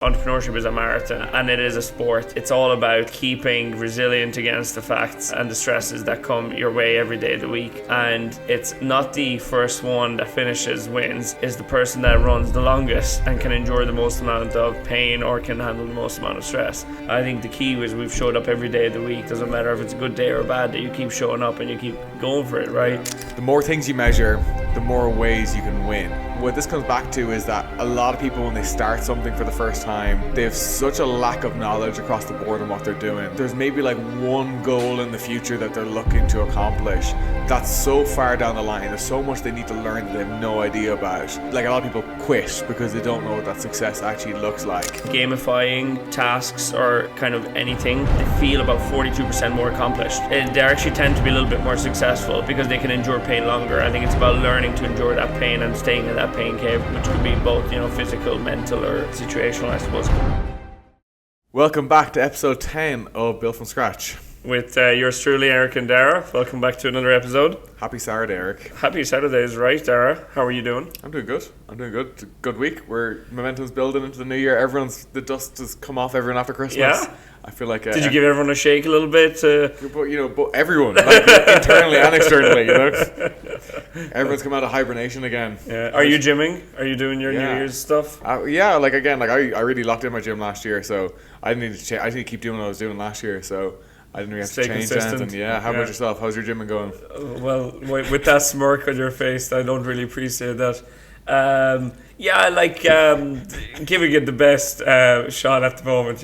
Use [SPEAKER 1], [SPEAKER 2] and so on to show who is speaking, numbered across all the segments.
[SPEAKER 1] Entrepreneurship is a marathon and it is a sport. It's all about keeping resilient against the facts and the stresses that come your way every day of the week. And it's not the first one that finishes wins, it's the person that runs the longest and can endure the most amount of pain or can handle the most amount of stress. I think the key is we've showed up every day of the week. Doesn't matter if it's a good day or a bad day, you keep showing up and you keep going for it, right?
[SPEAKER 2] The more things you measure, the more ways you can win. What this comes back to is that a lot of people, when they start something for the first time, they have such a lack of knowledge across the board on what they're doing. There's maybe like one goal in the future that they're looking to accomplish that's so far down the line. There's so much they need to learn that they have no idea about. Like, a lot of people quit because they don't know what that success actually looks like.
[SPEAKER 1] Gamifying tasks or kind of anything, they feel about 42% more accomplished. They actually tend to be a little bit more successful because they can endure pain longer. I think it's about learning to endure that pain and staying in that pain cave, which could be both, physical, mental, or situational, I suppose.
[SPEAKER 2] Welcome back to episode 10 of Built from Scratch.
[SPEAKER 1] With yours truly, Erik and Daragh. Welcome back to another episode.
[SPEAKER 2] Happy Saturday, Erik.
[SPEAKER 1] Happy Saturdays, right, Daragh? How are you doing?
[SPEAKER 2] I'm doing good. It's a good week. Momentum's building into the new year. The dust has come off everyone after Christmas.
[SPEAKER 1] Yeah.
[SPEAKER 2] I feel like.
[SPEAKER 1] Did you give everyone a shake a little bit?
[SPEAKER 2] But everyone, like, internally and externally, everyone's come out of hibernation again.
[SPEAKER 1] Yeah. Are you gymming? Are you doing your New Year's stuff?
[SPEAKER 2] I really locked in my gym last year, so I didn't need to change. I need to keep doing what I was doing last year, so I didn't really have to change anything. Yeah. How about yourself? How's your gym going?
[SPEAKER 1] Well, with that smirk on your face, I don't really appreciate that. I like giving it the best shot at the moment.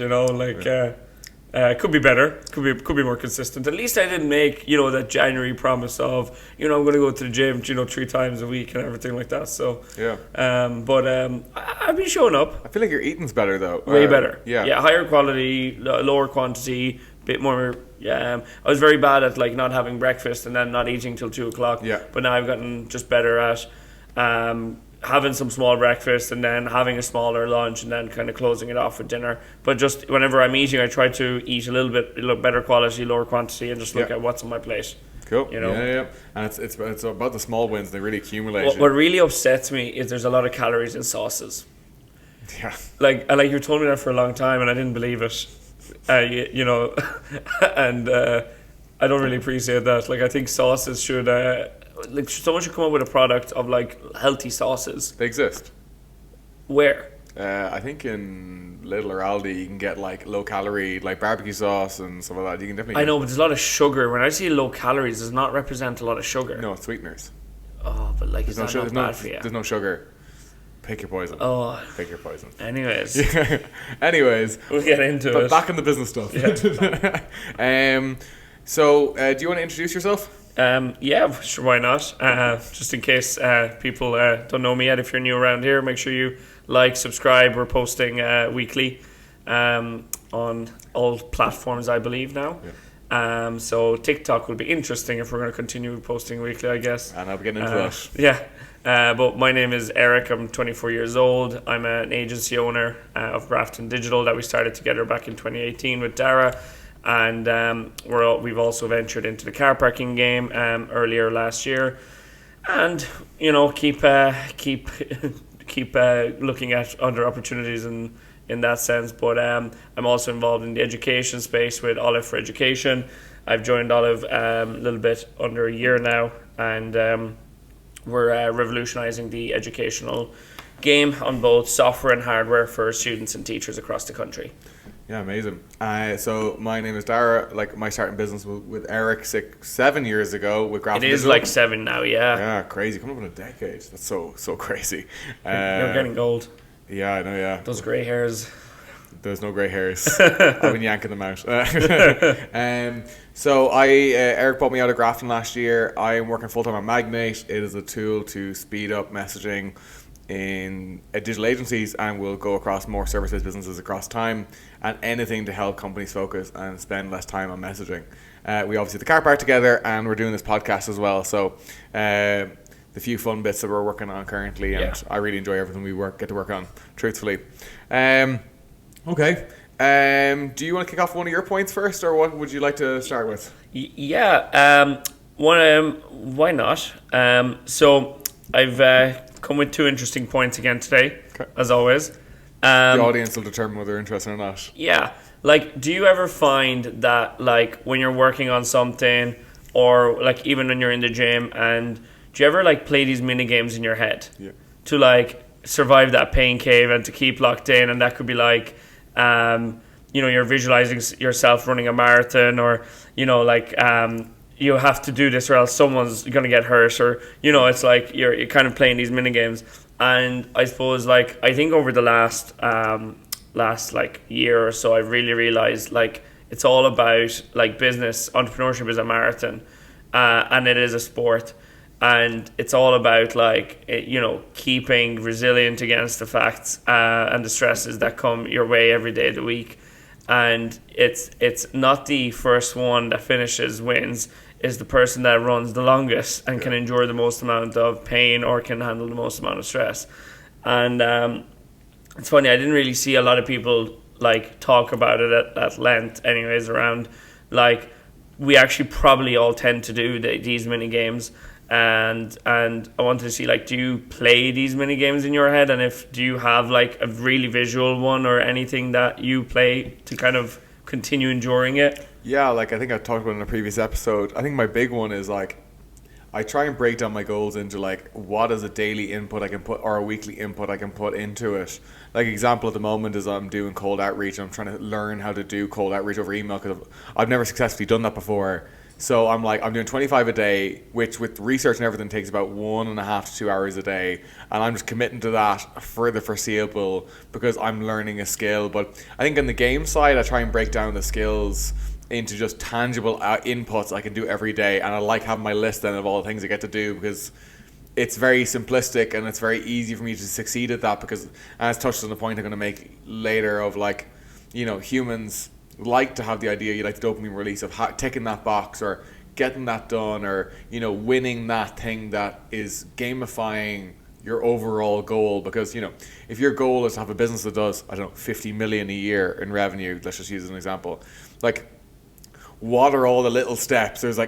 [SPEAKER 1] Could be better. Could be more consistent. At least I didn't make that January promise of I'm going to go to the gym 3 times a week and everything like that. So
[SPEAKER 2] yeah.
[SPEAKER 1] I've been showing up.
[SPEAKER 2] I feel like your eating's better though.
[SPEAKER 1] Way better.
[SPEAKER 2] Yeah.
[SPEAKER 1] Higher quality, lower quantity, bit more. I was very bad at not having breakfast and then not eating till 2:00.
[SPEAKER 2] Yeah.
[SPEAKER 1] But now I've gotten just better at having some small breakfast and then having a smaller lunch and then kind of closing it off with dinner. But just whenever I'm eating, I try to eat a little bit better quality, lower quantity, and just look at what's on my plate.
[SPEAKER 2] Cool. Yeah. And it's about the small wins. They really accumulate.
[SPEAKER 1] What really upsets me is there's a lot of calories in sauces.
[SPEAKER 2] Yeah.
[SPEAKER 1] Like you told me that for a long time and I didn't believe it. And I don't really appreciate that. I think sauces should. Someone should come up with a product of healthy sauces.
[SPEAKER 2] They exist.
[SPEAKER 1] Where?
[SPEAKER 2] I think in Lidl or Aldi you can get low calorie barbecue sauce and stuff like that. You can definitely.
[SPEAKER 1] I know, but there's a lot of sugar. When I see low calories, it does not represent a lot of sugar.
[SPEAKER 2] No, it's sweeteners.
[SPEAKER 1] Oh, but it's not bad for you.
[SPEAKER 2] There's no sugar. Pick your poison.
[SPEAKER 1] Oh.
[SPEAKER 2] Pick your poison.
[SPEAKER 1] Anyways.
[SPEAKER 2] Anyways.
[SPEAKER 1] We'll get into it.
[SPEAKER 2] Back in the business stuff.
[SPEAKER 1] Yeah.
[SPEAKER 2] So, do you want to introduce yourself?
[SPEAKER 1] Yeah, sure, why not? Just in case people don't know me yet, if you're new around here, make sure you subscribe. We're posting weekly on all platforms, I believe, now. Yeah. So TikTok will be interesting if we're going to continue posting weekly, I guess.
[SPEAKER 2] And I'll be getting into that.
[SPEAKER 1] Yeah. But my name is Erik. I'm 24 years old. I'm an agency owner of Grafton Digital that we started together back in 2018 with Daragh. And we've also ventured into the car parking game earlier last year, and keep looking at other opportunities in that sense. But I'm also involved in the education space with Olive for Education. I've joined Olive a little bit under a year now, and we're revolutionising the educational game on both software and hardware for students and teachers across the country.
[SPEAKER 2] Yeah, amazing. So my name is Daragh. My starting business with Erik 7 years ago with Grafton
[SPEAKER 1] Digital. It is 7 now, yeah.
[SPEAKER 2] Yeah, crazy. Coming up in a decade. That's so crazy.
[SPEAKER 1] You're getting old.
[SPEAKER 2] Yeah, I know, yeah.
[SPEAKER 1] Those grey hairs.
[SPEAKER 2] There's no grey hairs. I've been yanking them out. So Erik brought me out of Grafton last year. I am working full-time at Magnate. It is a tool to speed up messaging in digital agencies, and will go across more service-based businesses across time, and anything to help companies focus and spend less time on messaging. We obviously the car park together, and we're doing this podcast as well. So the few fun bits that we're working on currently, and I really enjoy everything we get to work on, truthfully. Okay. Do you want to kick off one of your points first, or what would you like to start with?
[SPEAKER 1] Why not? So I've come with 2 interesting points again today, as always.
[SPEAKER 2] The audience will determine whether they're interested or not.
[SPEAKER 1] Yeah. Like, do you ever find that, like, when you're working on something, or like even when you're in the gym, and do you ever like play these mini games in your head to like survive that pain cave and to keep locked in? And that could be like, you're visualizing yourself running a marathon, or like you have to do this or else someone's gonna get hurt, or it's like you're kind of playing these mini games. And I suppose, like, I think over the last like year or so, I've really realized, like, it's all about, like, business. Entrepreneurship is a marathon, and it is a sport, and it's all about, like, keeping resilient against the facts and the stresses that come your way every day of the week. And it's not the first one that finishes wins. Is the person that runs the longest and can endure the most amount of pain, or can handle the most amount of stress. And it's funny, I didn't really see a lot of people like talk about it at length anyways, around like we actually probably all tend to do these mini games. And I wanted to see, like, do you play these mini games in your head, and do you have like a really visual one or anything that you play to kind of continue enduring it?
[SPEAKER 2] Yeah, like I think I talked about in a previous episode. I think my big one is like I try and break down my goals into like what is a daily input I can put, or a weekly input I can put into it. Like, example at the moment is I'm doing cold outreach, and I'm trying to learn how to do cold outreach over email because I've never successfully done that before. So I'm doing 25 a day, which with research and everything takes about 1.5 to 2 hours a day. And I'm just committing to that for the foreseeable because I'm learning a skill. But I think on the game side, I try and break down the skills into just tangible inputs I can do every day. And I like having my list then of all the things I get to do, because it's very simplistic and it's very easy for me to succeed at that, because, and it's touched on the point I'm going to make later of, like, humans like to have the idea, you like the dopamine release of ticking that box or getting that done, or winning that thing that is gamifying your overall goal. Because if your goal is to have a business that does, I don't know, 50 million a year in revenue, let's just use as an example, like, what are all the little steps? There's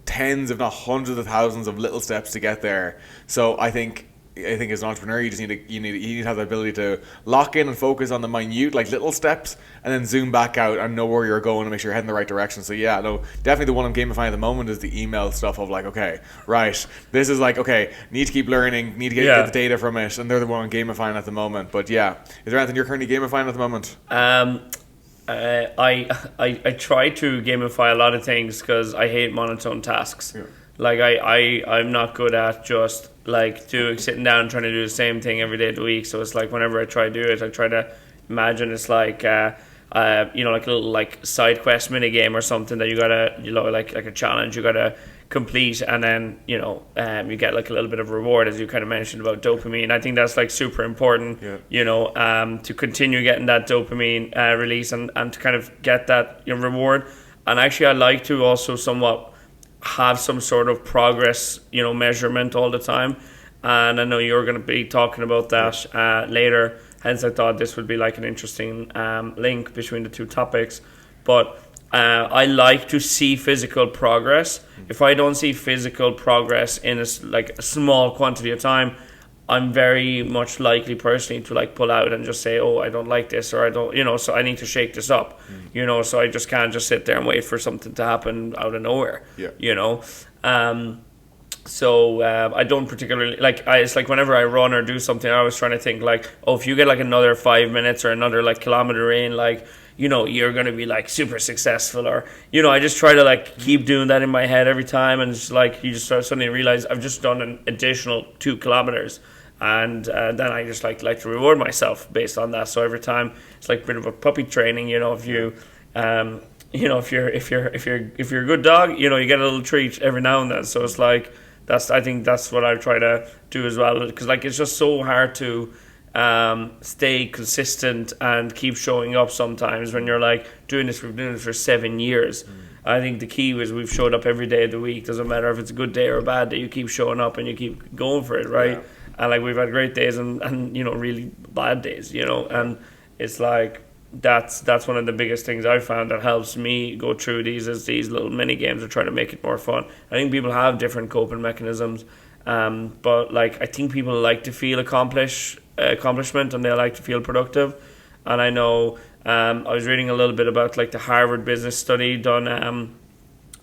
[SPEAKER 2] tens if not hundreds of thousands of little steps to get there. So I think as an entrepreneur, you just need to have the ability to lock in and focus on the minute, like, little steps, and then zoom back out and know where you're going and make sure you're heading the right direction. So yeah, no, definitely the one I'm gamifying at the moment is the email stuff of, like, okay, right, this is like, okay, need to keep learning, need to get the data from it, and they're the one I'm gamifying at the moment. But yeah, is there anything you're currently gamifying at the moment?
[SPEAKER 1] I try to gamify a lot of things because I hate monotone tasks. Yeah. Like, I'm not good at just like sitting down and trying to do the same thing every day of the week. So it's like whenever I try to do it, I try to imagine it's like like a little like side quest mini game or something that you gotta like a challenge you gotta complete, and then you get like a little bit of reward, as you kind of mentioned about dopamine. I think that's like super important. To continue getting that dopamine release and to kind of get that reward. And actually, I like to also somewhat have some sort of progress measurement all the time, and I know you're going to be talking about that later, hence I thought this would be like an interesting link between the two topics. But I like to see physical progress. If I don't see physical progress in a small quantity of time, I'm very much likely personally to like pull out and just say, oh, I don't like this, or I don't, so I need to shake this up, so I just can't just sit there and wait for something to happen out of nowhere, So I don't particularly it's like whenever I run or do something, I was trying to think like, oh, if you get like another 5 minutes or another like kilometer in, like, you're going to be like super successful, or, I just try to like keep doing that in my head every time. And it's like, you just suddenly realize I've just done an additional 2 kilometers. And then I just like to reward myself based on that. So every time it's like a bit of a puppy training, if you, if you're a good dog, you get a little treat every now and then. So it's like, I think that's what I try to do as well. Because like, it's just so hard to stay consistent and keep showing up sometimes when you're like we've been doing this for 7 years. I think the key is we've showed up every day of the week. Doesn't matter if it's a good day or a bad day, you keep showing up and you keep going for it, right? And like, we've had great days and really bad days, and it's like that's one of the biggest things I've found that helps me go through these little mini games or try to make it more fun. I think people have different coping mechanisms, But like, I think people like to feel accomplishment, and they like to feel productive. And I know I was reading a little bit about like the Harvard business study done.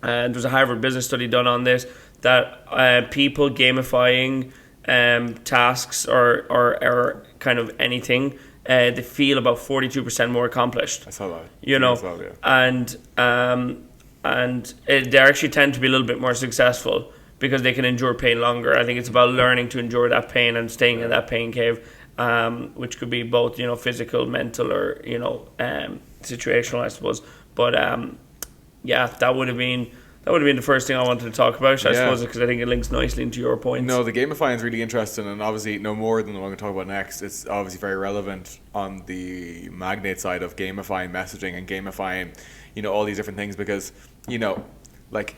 [SPEAKER 1] And there's a Harvard business study done on this, that people gamifying tasks or kind of anything, they feel about 42% more accomplished.
[SPEAKER 2] I saw that.
[SPEAKER 1] You know,
[SPEAKER 2] well, yeah.
[SPEAKER 1] and they actually tend to be a little bit more successful because they can endure pain longer. I think it's about learning to endure that pain and staying in that pain cave, which could be both, you know, physical, mental, or, you know, situational, I suppose. But yeah, that would have been the first thing I wanted to talk about, I suppose, because I think it links nicely into your points.
[SPEAKER 2] No, the gamifying is really interesting, and obviously no more than what I'm going to talk about next. It's obviously very relevant on the Magnate side of gamifying messaging and gamifying, you know, all these different things, because, you know, like,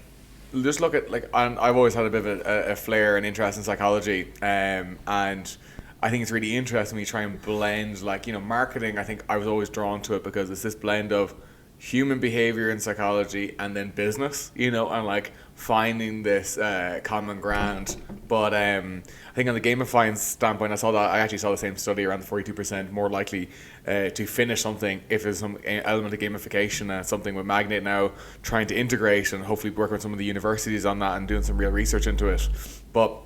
[SPEAKER 2] just look at, like, I've always had a bit of a flair and interest in psychology, and I think it's really interesting when you try and blend, like, you know, marketing. I think I was always drawn to it because it's this blend of human behavior and psychology and then business, you know, and like finding this common ground. But I think on the gamifying standpoint, I actually saw the same study, around the 42% more likely to finish something if there's some element of gamification, and something with Magnate now trying to integrate and hopefully work with some of the universities on that and doing some real research into it. But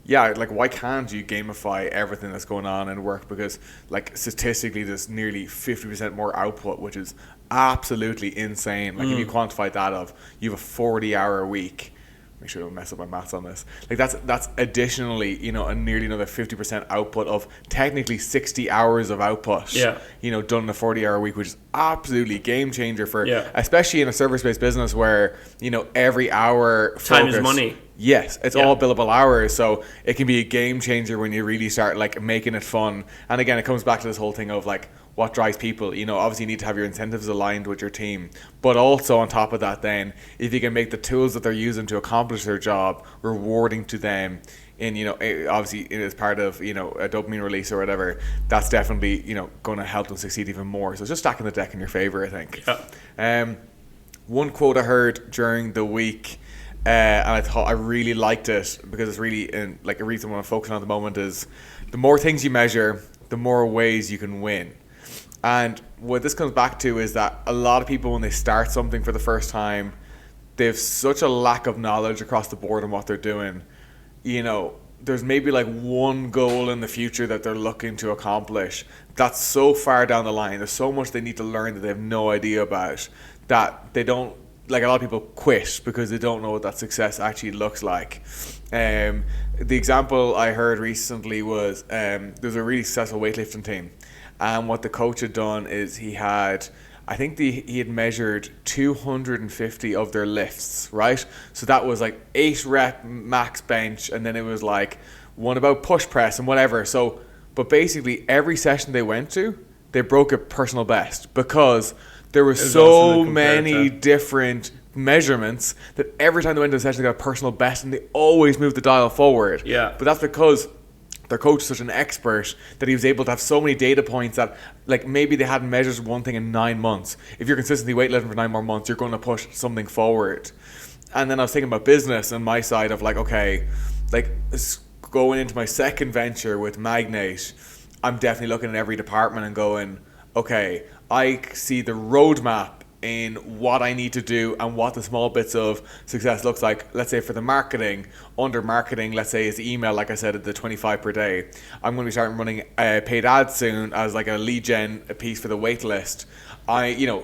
[SPEAKER 2] yeah, like, why can't you gamify everything that's going on in work? Because, like, statistically, there's nearly 50% more output, which is absolutely insane. Like, if you quantify that of, you have a 40-hour week. Make sure I don't mess up my maths on this. Like, that's additionally, you know, nearly another 50% output of technically 60 hours of output.
[SPEAKER 1] Yeah.
[SPEAKER 2] You know, done in a 40-hour week, which is absolutely game changer for, especially in a service-based business where, you know, every hour
[SPEAKER 1] time is money.
[SPEAKER 2] Yes, it's all billable hours, so it can be a game changer when you really start, like, making it fun. And again, it comes back to this whole thing of, like, what drives people. You know, obviously you need to have your incentives aligned with your team, but also on top of that, then if you can make the tools that they're using to accomplish their job rewarding to them, in, you know, obviously as part of, you know, a dopamine release or whatever, that's definitely, you know, going to help them succeed even more. So it's just stacking the deck in your favor, I think. One quote I heard during the week, and I thought I really liked it because it's really, like, a reason I want to focus on at the moment is, the more things you measure, the more ways you can win. And what this comes back to is that a lot of people, when they start something for the first time, they have such a lack of knowledge across the board on what they're doing. You know, there's maybe like one goal in the future that they're looking to accomplish that's so far down the line. There's so much they need to learn that they have no idea about, that they don't, like, a lot of people quit because they don't know what that success actually looks like. The example I heard recently was, there's a really successful weightlifting team, and what the coach had done is he had measured 250 of their lifts, right? So that was like 8 rep max bench, and then it was like one about push press and whatever. So, but basically every session they went to, they broke a personal best, because there were so many different measurements that every time they went to a session, they got a personal best, and they always moved the dial forward.
[SPEAKER 1] Yeah.
[SPEAKER 2] But that's because their coach is such an expert that he was able to have so many data points that, like, maybe they hadn't measured one thing in 9 months. If you're consistently weightlifting for 9 more months, you're going to push something forward. And then I was thinking about business and my side of, like, okay, like, going into my second venture with Magnate, I'm definitely looking at every department and going, okay, I see the roadmap in what I need to do and what the small bits of success looks like. Let's say for the marketing, under marketing, let's say is email, like I said, at the 25 per day. I'm going to be starting running paid ads soon as like a lead gen piece for the wait list.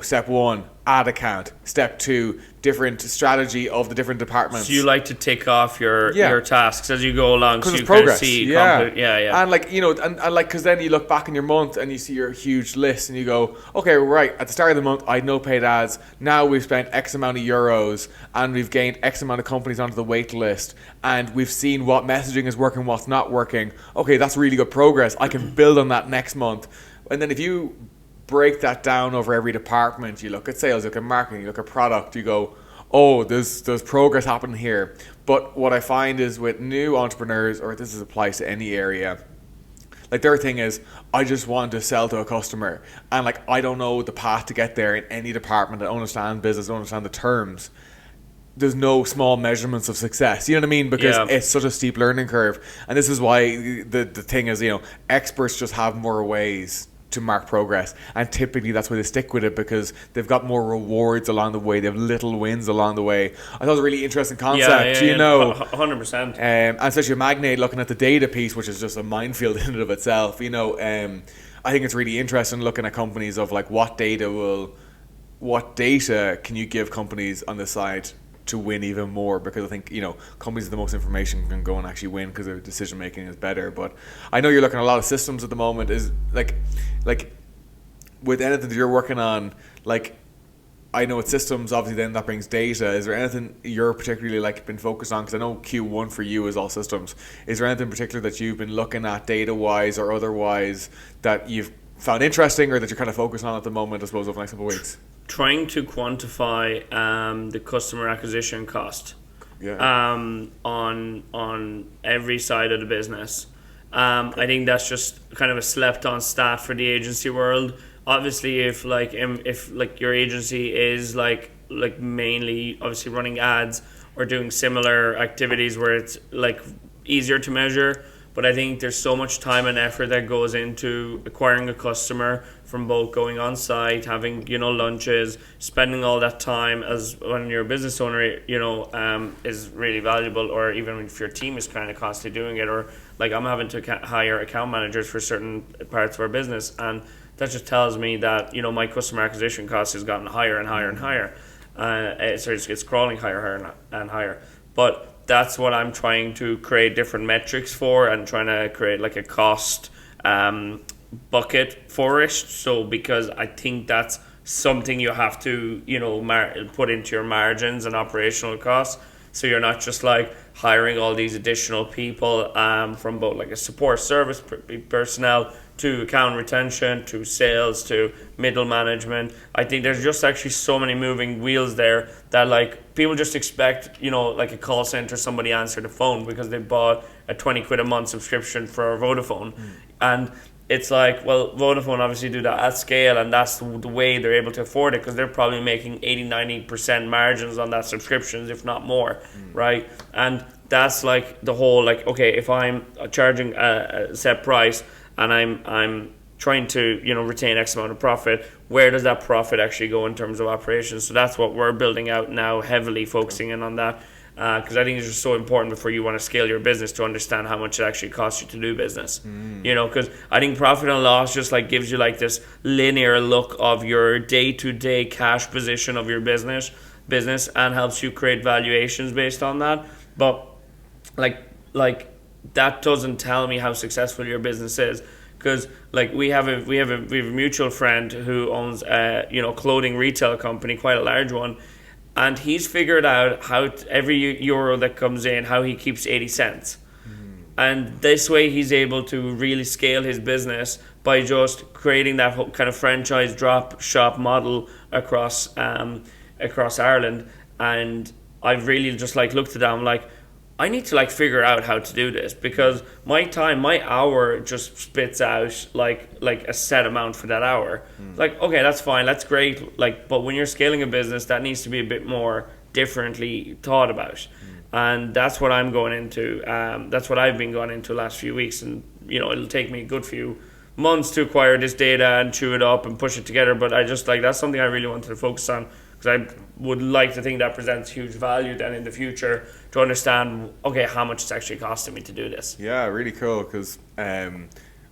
[SPEAKER 2] Step 1, ad account. Step 2, different strategy of the different departments.
[SPEAKER 1] So you like to tick off your tasks as you go along, so you
[SPEAKER 2] progress.
[SPEAKER 1] Can see
[SPEAKER 2] And like, you know, and like, because then you look back in your month and you see your huge list and you go, okay, right, at the start of the month I had no paid ads. Now we've spent X amount of euros and we've gained X amount of companies onto the wait list, and we've seen what messaging is working, what's not working. Okay, that's really good progress. I can build on that next month. And then if you break that down over every department, you look at sales, you look at marketing, you look at product, you go, oh, there's progress happening here. But what I find is with new entrepreneurs, or this applies to any area, like, their thing is, I just want to sell to a customer, and like, I don't know the path to get there in any department. I don't understand business, I don't understand the terms. there's no small measurements of success. You know what I mean? Because it's such a steep learning curve. And this is why the thing is, experts just have more ways to mark progress, and typically that's why they stick with it, because they've got more rewards along the way, they have little wins along the way. I thought it was a really interesting concept,
[SPEAKER 1] 100%.
[SPEAKER 2] And especially Magnate, looking at the data piece, which is just a minefield in and of itself. I think it's really interesting looking at companies of like what data can you give companies on the side to win even more, because I think companies with the most information can go and actually win because their decision making is better. But I know you're looking at a lot of systems at the moment. Is like with anything that you're working on, like I know it's systems, obviously then that brings data. Is there anything you're particularly been focused on? Because I know Q1 for you is all systems. Is there anything in particular that you've been looking at data wise or otherwise that you've found interesting, or that you're kind of focused on at the moment, I suppose, over the next couple of weeks?
[SPEAKER 1] Trying to quantify the customer acquisition cost on every side of the business. I think that's just kind of a slept on stat for the agency world. Obviously, if your agency is like mainly obviously running ads or doing similar activities where it's like easier to measure. But I think there's so much time and effort that goes into acquiring a customer, from both going on site, having lunches, spending all that time as when you're a business owner, is really valuable. Or even if your team is kind of constantly doing it, or like I'm having to hire account managers for certain parts of our business, and that just tells me that my customer acquisition cost has gotten higher and higher and higher. It's crawling higher and higher. But that's what I'm trying to create different metrics for, and trying to create like a cost bucket for it. So because I think that's something you have to put into your margins and operational costs. So you're not just like hiring all these additional people from both like a support service personnel to account retention to sales to middle management. I think there's just actually so many moving wheels there that like people just expect like a call center, somebody answer the phone because they bought a 20 quid a month subscription for Vodafone. And it's like, well, Vodafone obviously do that at scale, and that's the way they're able to afford it, because they're probably making 80-90% margins on that subscriptions, if not more, right? And that's like the whole, like, okay, if I'm charging a set price and I'm trying to retain X amount of profit, where does that profit actually go in terms of operations? So that's what we're building out now, heavily focusing in on that. Because I think it's just so important before you want to scale your business to understand how much it actually costs you to do business. Because I think profit and loss just like gives you like this linear look of your day-to-day cash position of your business and helps you create valuations based on that. But like that doesn't tell me how successful your business is. Because like we have a mutual friend who owns a clothing retail company, quite a large one. And he's figured out how every euro that comes in, how he keeps 80 cents. And this way he's able to really scale his business by just creating that whole kind of franchise drop shop model across Ireland. And I've really just like looked at that, I'm like, I need to like figure out how to do this, because my hour just spits out like a set amount for that hour. Like, okay, that's fine, that's great. Like, but when you're scaling a business, that needs to be a bit more differently thought about. And that's what I'm going into. That's what I've been going into the last few weeks, and it'll take me a good few months to acquire this data and chew it up and push it together. But I just like, that's something I really wanted to focus on, because I would like to think that presents huge value then in the future, to understand, okay, how much it's actually costing me to do this.
[SPEAKER 2] Yeah, really cool, because I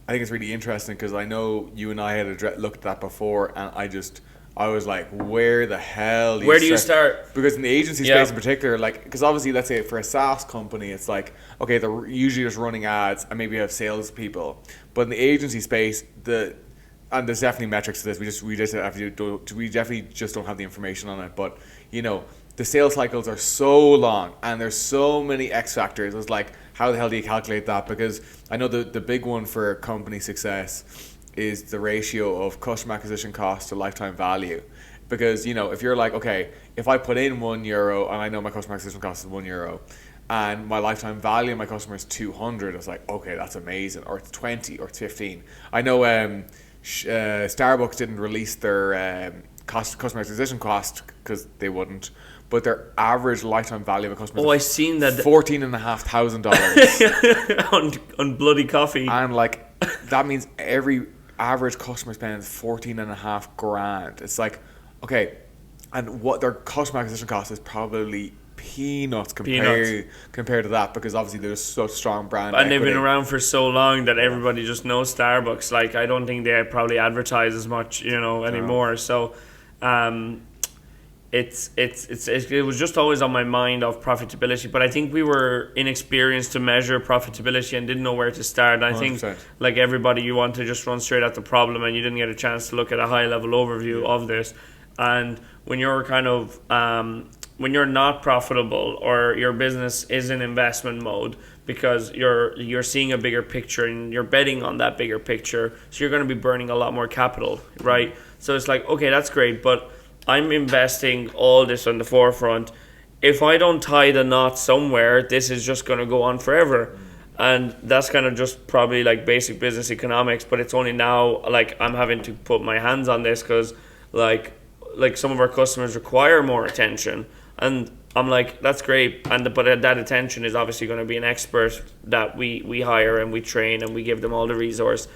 [SPEAKER 2] think it's really interesting, because I know you and I had looked at that before, and I was like, where the hell do you start? Because in the agency space in particular, like, because obviously, let's say for a SaaS company, it's like, okay, they're usually just running ads and maybe have salespeople. But in the agency space, and there's definitely metrics to this. We definitely just don't have the information on it. But the sales cycles are so long, and there's so many X factors. It's like, how the hell do you calculate that? Because I know the big one for company success is the ratio of customer acquisition cost to lifetime value. Because if you're like, okay, if I put in €1 and I know my customer acquisition cost is €1, and my lifetime value of my customer is 200, it's like, okay, that's amazing. Or it's 20 or it's 15. I know Starbucks didn't release their customer acquisition cost, because they wouldn't, but their average lifetime value of a customer
[SPEAKER 1] I seen that
[SPEAKER 2] $14,500
[SPEAKER 1] on bloody coffee.
[SPEAKER 2] and like that means every average customer spends $14,500. It's like, okay, and what their customer acquisition cost is probably peanuts compared to that, because obviously there's such strong brand
[SPEAKER 1] and they've
[SPEAKER 2] equity.
[SPEAKER 1] been around for so long that everybody just knows Starbucks. Like, I don't think they probably advertise as much, anymore. So it was just always on my mind of profitability, but I think we were inexperienced to measure profitability and didn't know where to start. And I think
[SPEAKER 2] 100%.
[SPEAKER 1] like everybody, you want to just run straight at the problem, and you didn't get a chance to look at a high level overview of this. And when you're kind of when you're not profitable, or your business is in investment mode because you're seeing a bigger picture and you're betting on that bigger picture, so you're going to be burning a lot more capital, right? So it's like, okay, that's great, but I'm investing all this on the forefront. If I don't tie the knot somewhere, this is just going to go on forever. And that's kind of just probably like basic business economics, but it's only now like I'm having to put my hands on this, because like some of our customers require more attention, and I'm like, that's great, but that attention is obviously going to be an expert that we hire and we train and we give them all the resource,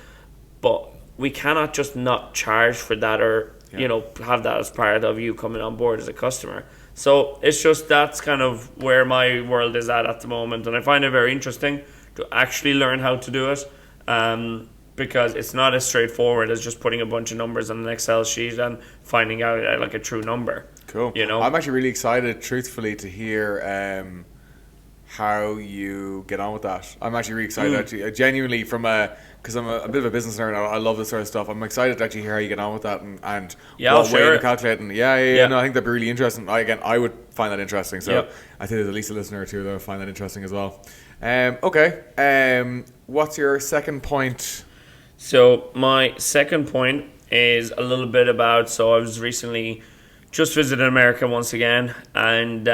[SPEAKER 1] but we cannot just not charge for that, or have that as part of you coming on board as a customer. So it's just, that's kind of where my world is at the moment, and I find it very interesting to actually learn how to do it, because it's not as straightforward as just putting a bunch of numbers on an Excel sheet and finding out like a true number.
[SPEAKER 2] Cool. I'm actually really excited, truthfully, to hear how you get on with that. I'm actually really excited, actually, genuinely, because I'm a bit of a business nerd. I love this sort of stuff. I'm excited to actually hear how you get on with that, and what way you're calculating. Yeah. No, I think that'd be really interesting. I would find that interesting. So I think there's at least a listener or two that would find that interesting as well. Okay. What's your second point?
[SPEAKER 1] So my second point is a little bit about, so I was recently just visited America once again, and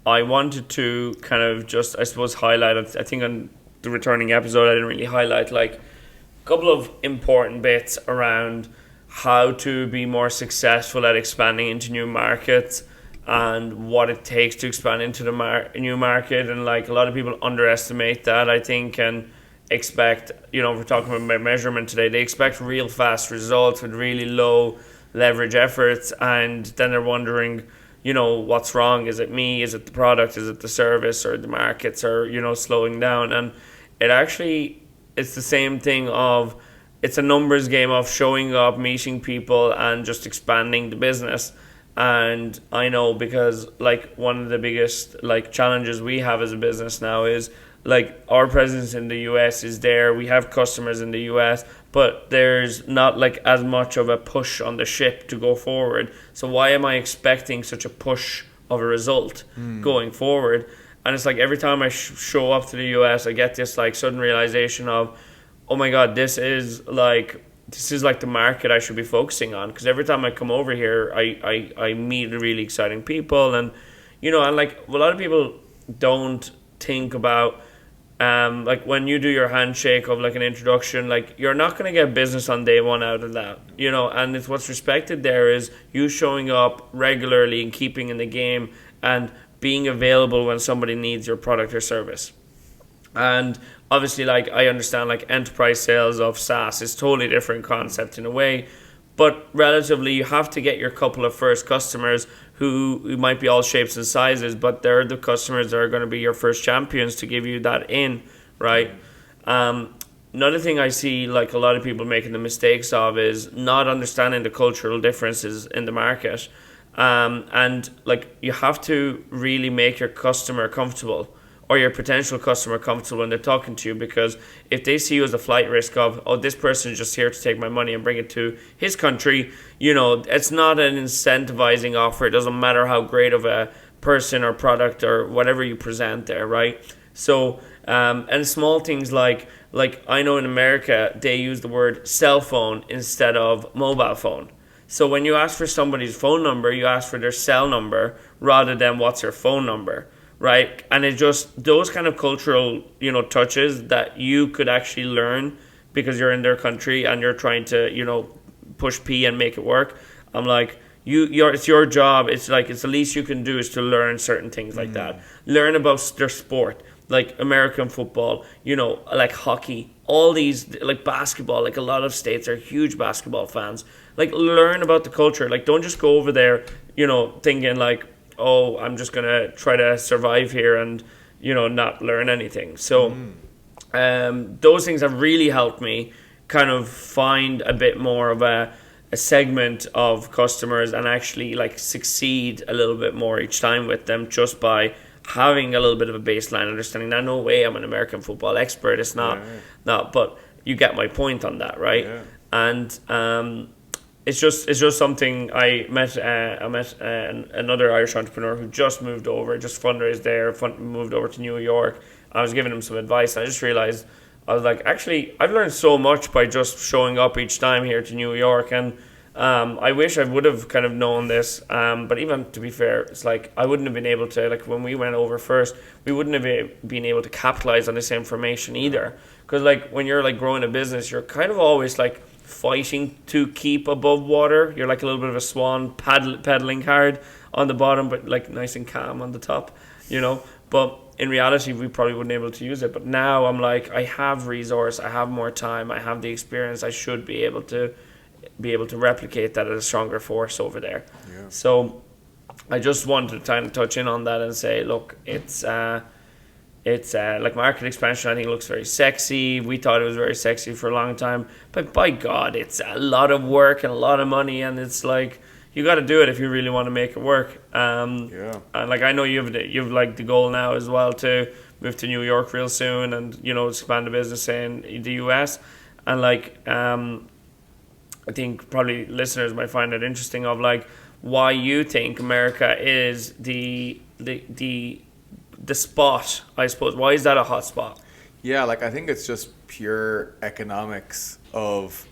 [SPEAKER 1] I wanted to kind of just, I suppose, highlight, I think on the returning episode I didn't really highlight like a couple of important bits around how to be more successful at expanding into new markets and what it takes to expand into the new market. And like a lot of people underestimate that, I think, and expect, we're talking about measurement today, they expect real fast results with really low leverage efforts, and then they're wondering, what's wrong? Is it me? Is it the product? Is it the service? Or the markets are, slowing down? And it's the same thing of, it's a numbers game of showing up, meeting people, and just expanding the business. And I know, because like one of the biggest like challenges we have as a business now is like our presence in the US is there. We have customers in the US, but there's not like as much of a push on the ship to go forward. So why am I expecting such a push of a result going forward? And it's like every time I show up to the US, I get this like sudden realization of, oh my God, this is like the market I should be focusing on. Because every time I come over here, I meet really exciting people, and and like a lot of people don't think about like when you do your handshake of like an introduction, like you're not going to get business on day one out of that, and it's what's respected there is you showing up regularly and keeping in the game and being available when somebody needs your product or service. And obviously, like, I understand like enterprise sales of SaaS is totally different concept in a way, but relatively you have to get your couple of first customers who might be all shapes and sizes, but they're the customers that are going to be your first champions to give you that in, right? Another thing I see like a lot of people making the mistakes of is not understanding the cultural differences in the market. And like you have to really make your customer comfortable, or your potential customer comfortable when they're talking to you, because if they see you as a flight risk of, oh, this person is just here to take my money and bring it to his country, it's not an incentivizing offer. It doesn't matter how great of a person or product or whatever you present there, right? So, and small things like I know in America, they use the word cell phone instead of mobile phone. So when you ask for somebody's phone number, you ask for their cell number rather than what's your phone number. Right, and it just those kind of cultural, touches that you could actually learn because you're in their country and you're trying to, push P and make it work. I'm like, it's your job. It's like, it's the least you can do is to learn certain things like that. Learn about their sport, like American football, like hockey, all these, like basketball. Like a lot of states are huge basketball fans. Like, learn about the culture. Like, don't just go over there, thinking like, oh, I'm just gonna try to survive here and not learn anything. So those things have really helped me kind of find a bit more of a segment of customers and actually like succeed a little bit more each time with them, just by having a little bit of a baseline understanding. Now, no way I'm an American football expert. It's not, but you get my point on that, right?
[SPEAKER 2] Yeah.
[SPEAKER 1] And it's just something. I met another Irish entrepreneur who just moved over, just fundraised there, moved over to New York. I was giving him some advice, and I just realized, I was like, actually, I've learned so much by just showing up each time here to New York, and I wish I would have kind of known this, but even to be fair, it's like I wouldn't have been able to, like when we went over first, we wouldn't have been able to capitalize on this information either, because like when you're like growing a business, you're kind of always like fighting to keep above water. You're like a little bit of a swan pedaling hard on the bottom, but like nice and calm on the top, but in reality, we probably wouldn't be able to use it. But now I'm like, I have resource, I have more time, I have the experience. I should be able to replicate that at a stronger force over there. Yeah. So I just wanted to kind of touch in on that and say, look, it's like market expansion. I think it looks very sexy. We thought it was very sexy for a long time, but by God, it's a lot of work and a lot of money, and it's like, you got to do it if you really want to make it work. And like, I know you've like the goal now as well to move to New York real soon, and expand the business in the US. And like, I think probably listeners might find it interesting of like why you think America is the spot, I suppose. Why is that a hot spot?
[SPEAKER 2] Yeah, like I think it's just pure economics of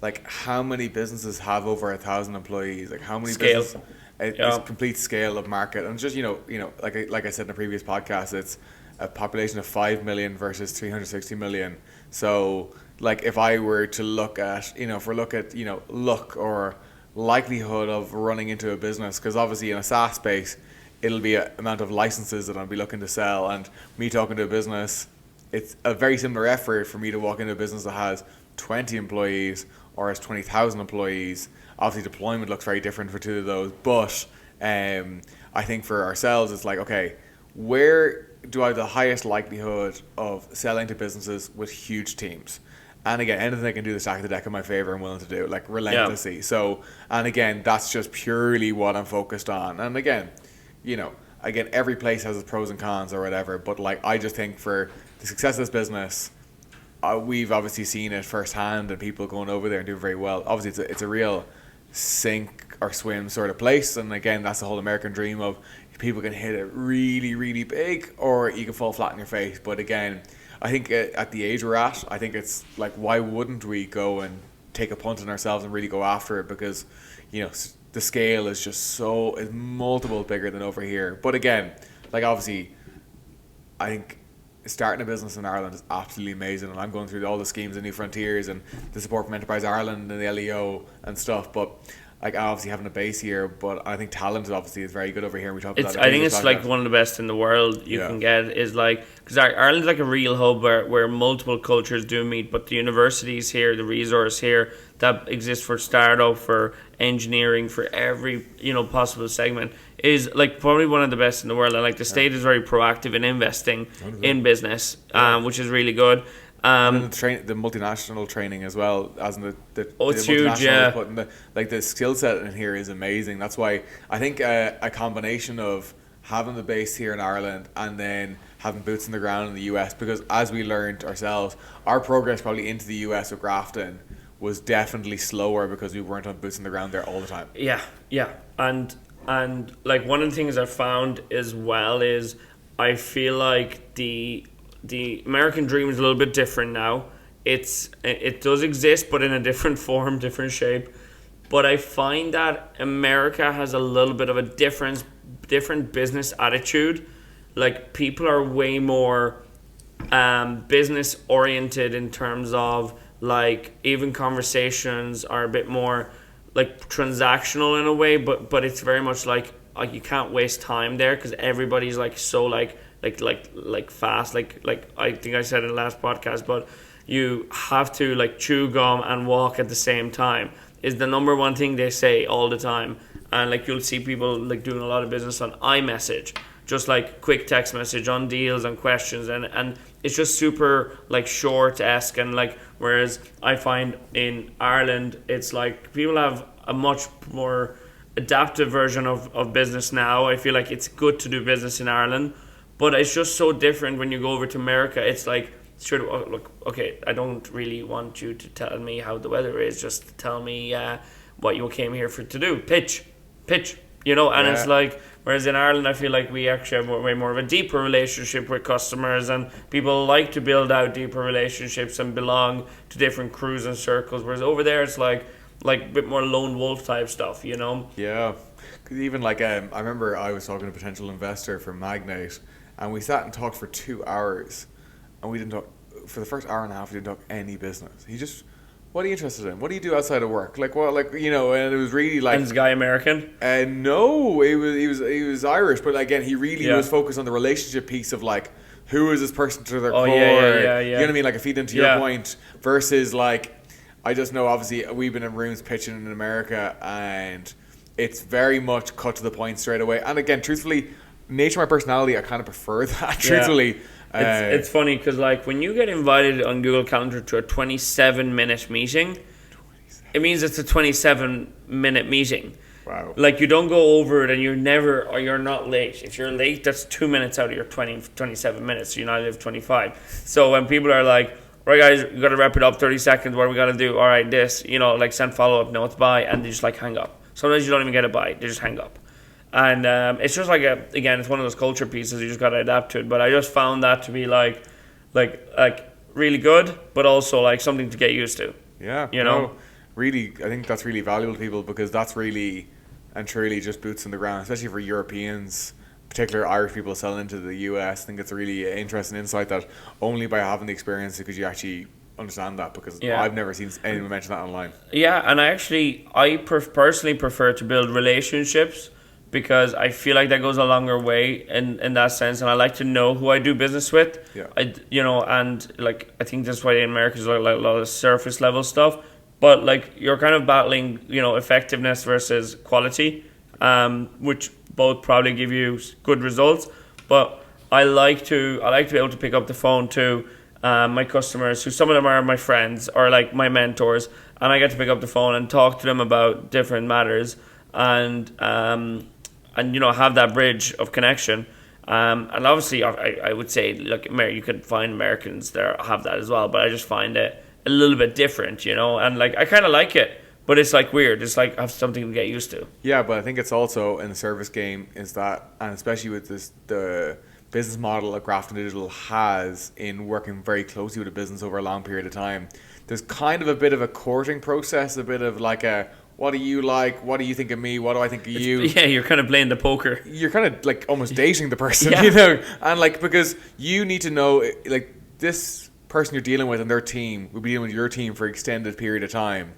[SPEAKER 2] like how many businesses have over 1,000 employees, like how many
[SPEAKER 1] scale.
[SPEAKER 2] It's complete scale of market, and just like I said in a previous podcast, it's a population of 5 million versus 360 million. So like if I were to look at luck or likelihood of running into a business, because obviously in a SaaS space it'll be an amount of licenses that I'll be looking to sell, and me talking to a business, it's a very similar effort for me to walk into a business that has 20 employees or has 20,000 employees. Obviously deployment looks very different for two of those, but I think for ourselves it's like, okay, where do I have the highest likelihood of selling to businesses with huge teams? And again, anything I can do to stack the deck in my favor, I'm willing to do, like relentlessly. Yeah. So, and again, that's just purely what I'm focused on. And again, every place has its pros and cons or whatever, but like I just think for the success of this business, we've obviously seen it firsthand, and people going over there and doing very well. Obviously, it's a real sink or swim sort of place, and again, that's the whole American dream of people can hit it really, really big, or you can fall flat on your face. But again, I think at the age we're at, I think it's like, why wouldn't we go and take a punt on ourselves and really go after it? Because the scale is just is multiple bigger than over here. But again, like obviously, I think starting a business in Ireland is absolutely amazing, and I'm going through all the schemes and New Frontiers and the support from Enterprise Ireland and the LEO and stuff, but like obviously having a base here, but I think talent obviously is very good over here. We talked about
[SPEAKER 1] I think it's like one of the best in the world you can get, is like, because Ireland's like a real hub where multiple cultures do meet, but the universities here, the resource here that exists for startup, for engineering, for every possible segment, is like probably one of the best in the world. And like the state is very proactive in investing in business, which is really good.
[SPEAKER 2] And the multinational training as well, as in
[SPEAKER 1] it's huge, yeah.
[SPEAKER 2] Putting the skill set in here is amazing. That's why I think a combination of having the base here in Ireland and then having boots in the ground in the US, because as we learned ourselves, our progress probably into the US with Grafton was definitely slower because we weren't on boots in the ground there all the time.
[SPEAKER 1] Yeah, and like one of the things I found as well is I feel like the American dream is a little bit different now. It does exist, but in a different form, different shape. But I find that America has a little bit of a different business attitude. Like people are way more business oriented in terms of like even conversations are a bit more like transactional in a way, but it's very much like you can't waste time there because everybody's like so like fast, like I think I said in the last podcast, but you have to like chew gum and walk at the same time is the number one thing they say all the time. And like you'll see people like doing a lot of business on iMessage, just like quick text message on deals and questions, and it's just super like short-esque. And like whereas I find in Ireland it's like people have a much more adaptive version of business now. I feel like it's good to do business in Ireland, but it's just so different when you go over to America. It's like, sure, look, okay, I don't really want you to tell me how the weather is, just tell me what you came here to do. Pitch, you know. And it's like, whereas in Ireland I feel like we actually have way more of a deeper relationship with customers, and people like to build out deeper relationships and belong to different crews and circles, whereas over there it's like a bit more lone wolf type stuff, you know.
[SPEAKER 2] Yeah, because even like I remember I was talking to a potential investor for Magnate, and we sat and talked for 2 hours, and we didn't talk for the first hour and a half. We didn't talk any business. He just, what are you interested in? What do you do outside of work? Like what, like, you know? And it was really like.
[SPEAKER 1] And this guy American?
[SPEAKER 2] No, he was Irish, but again, he really was focused on the relationship piece of like, who is this person to their core?
[SPEAKER 1] Yeah.
[SPEAKER 2] You know what I mean? Like, a feed into your point versus like, I just know obviously we've been in rooms pitching in America, and it's very much cut to the point straight away. And again, truthfully, nature of my personality, I kind of prefer that. Truthfully.
[SPEAKER 1] It's funny because like when you get invited on Google Calendar to a 27-minute meeting, it means it's a 27-minute meeting.
[SPEAKER 2] Wow.
[SPEAKER 1] Like you don't go over it, and you're not late. If you're late, that's 2 minutes out of your 27 minutes. So you now live 25. So when people are like, right guys, we got to wrap it up, 30 seconds, what are we going to do? All right, this, you know, like send follow-up notes, bye, and they just like hang up. Sometimes you don't even get a bye, they just hang up. And it's just like again, it's one of those culture pieces. You just got to adapt to it. But I just found that to be like really good, but also like something to get used to.
[SPEAKER 2] Yeah,
[SPEAKER 1] you know,
[SPEAKER 2] really, I think that's really valuable to people, because that's really and truly just boots on the ground, especially for Europeans, particular Irish people selling into the US. I think it's a really interesting insight that only by having the experience could you actually understand that, because I've never seen anyone mention that online. Yeah,
[SPEAKER 1] and I personally prefer to build relationships, because I feel like that goes a longer way in that sense, and I like to know who I do business with.
[SPEAKER 2] Yeah.
[SPEAKER 1] And like I think that's why in America is like a lot of surface level stuff, but like you're kind of battling, you know, effectiveness versus quality, which both probably give you good results. But I like to be able to pick up the phone to my customers, who some of them are my friends or like my mentors, and I get to pick up the phone and talk to them about different matters, and you know, have that bridge of connection. And obviously I would say, look, you could find Americans there have that as well, but I just find it a little bit different, you know, and like I kind of like it, but it's like weird. It's like I have something to get used to.
[SPEAKER 2] Yeah, but I think it's also in the service game is that, and especially with the business model that Grafton Digital has in working very closely with a business over a long period of time, there's kind of a bit of a courting process, a bit of like a, what do you like? What do you think of me? What do I think of you?
[SPEAKER 1] Yeah, you're kind of playing the poker.
[SPEAKER 2] You're kind of like almost dating the person, you know? And like, because you need to know, like, this person you're dealing with and their team will be dealing with your team for an extended period of time.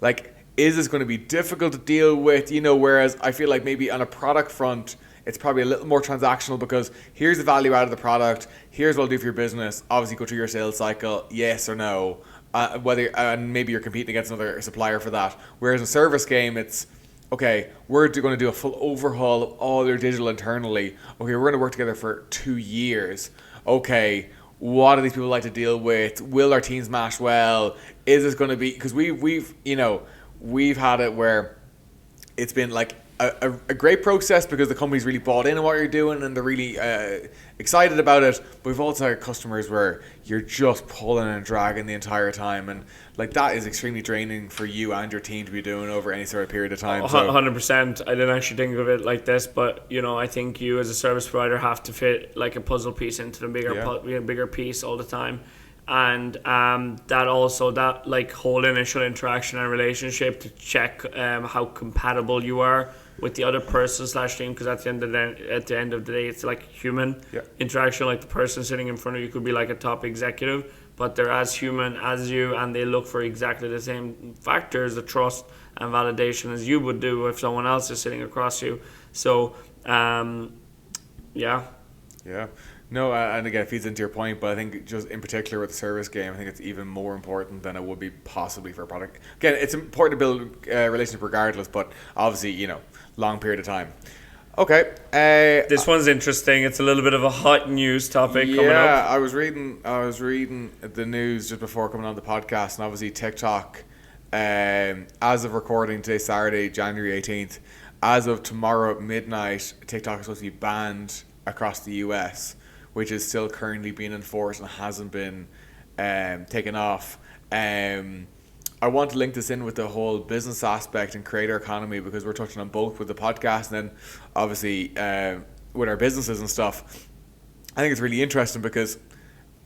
[SPEAKER 2] Like, is this going to be difficult to deal with? You know, whereas I feel like maybe on a product front, it's probably a little more transactional, because here's the value out of the product. Here's what I'll do for your business. Obviously, go through your sales cycle, yes or no. And maybe you're competing against another supplier for that. Whereas in a service game, it's, okay, we're going to do a full overhaul of all your digital internally. Okay, we're going to work together for 2 years. Okay, what do these people like to deal with? Will our teams mash well? Is this going to be, because we've had it where it's been like a great process because the company's really bought into what you're doing and they're really excited about it. But we've also had customers where you're just pulling and dragging the entire time, and like that is extremely draining for you and your team to be doing over any sort of period of time.
[SPEAKER 1] 100%. I didn't actually think of it like this, but you know, I think you as a service provider have to fit like a puzzle piece into the bigger piece all the time. And that like whole initial interaction and relationship to check how compatible you are with the other person / team, because at the end of the day it's like human interaction. Like the person sitting in front of you could be like a top executive, but they're as human as you, and they look for exactly the same factors, the trust and validation, as you would do if someone else is sitting across you. So, yeah.
[SPEAKER 2] Yeah. No, and again, it feeds into your point, but I think just in particular with the service game, I think it's even more important than it would be possibly for a product. Again, it's important to build a relationship regardless, but obviously, long period of time. Okay.
[SPEAKER 1] This one's interesting. It's a little bit of a hot news topic coming up.
[SPEAKER 2] Yeah, I was reading the news just before coming on the podcast, and obviously TikTok, as of recording today, Saturday, January 18th, as of tomorrow at midnight, TikTok is supposed to be banned across the US, which is still currently being enforced and hasn't been taken off. I want to link this in with the whole business aspect and creator economy, because we're touching on both with the podcast and then obviously with our businesses and stuff. I think it's really interesting because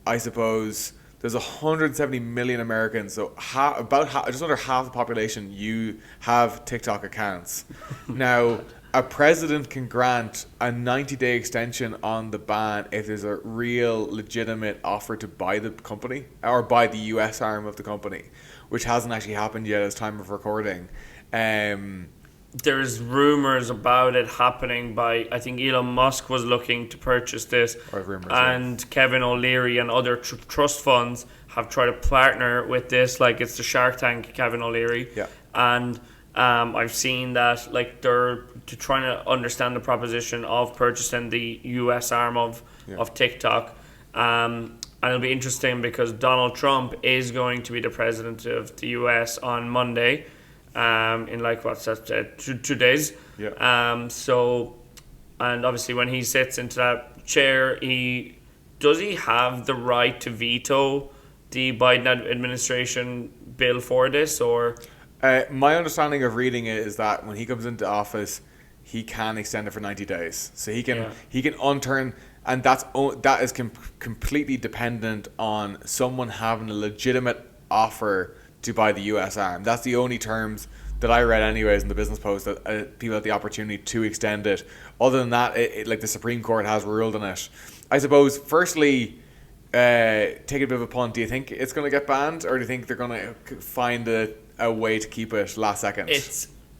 [SPEAKER 2] I suppose there's 170 million Americans, so just under half the population you have TikTok accounts. Now, a president can grant a 90-day extension on the ban if there's a real legitimate offer to buy the company or buy the US arm of the company, which hasn't actually happened yet as time of recording.
[SPEAKER 1] There's rumors about it happening by, I think Elon Musk was looking to purchase this, and Kevin O'Leary and other trust funds have tried to partner with this, like it's the Shark Tank Kevin O'Leary.
[SPEAKER 2] Yeah.
[SPEAKER 1] And I've seen that like they're trying to understand the proposition of purchasing the US arm of TikTok. And it'll be interesting because Donald Trump is going to be the president of the US on Monday, in like what's that, 2 days.
[SPEAKER 2] Yeah.
[SPEAKER 1] So, and obviously when he sits into that chair, does he have the right to veto the Biden administration bill for this, or?
[SPEAKER 2] My understanding of reading it is that when he comes into office, he can extend it for 90 days. So he can unturn, and that is completely dependent on someone having a legitimate offer to buy the US arm. That's the only terms that I read anyways in the business post, that people had the opportunity to extend it. Other than that, like the Supreme Court has ruled on it. I suppose, firstly, take a bit of a punt. Do you think it's going to get banned, or do you think they're going to find a way to keep it last second?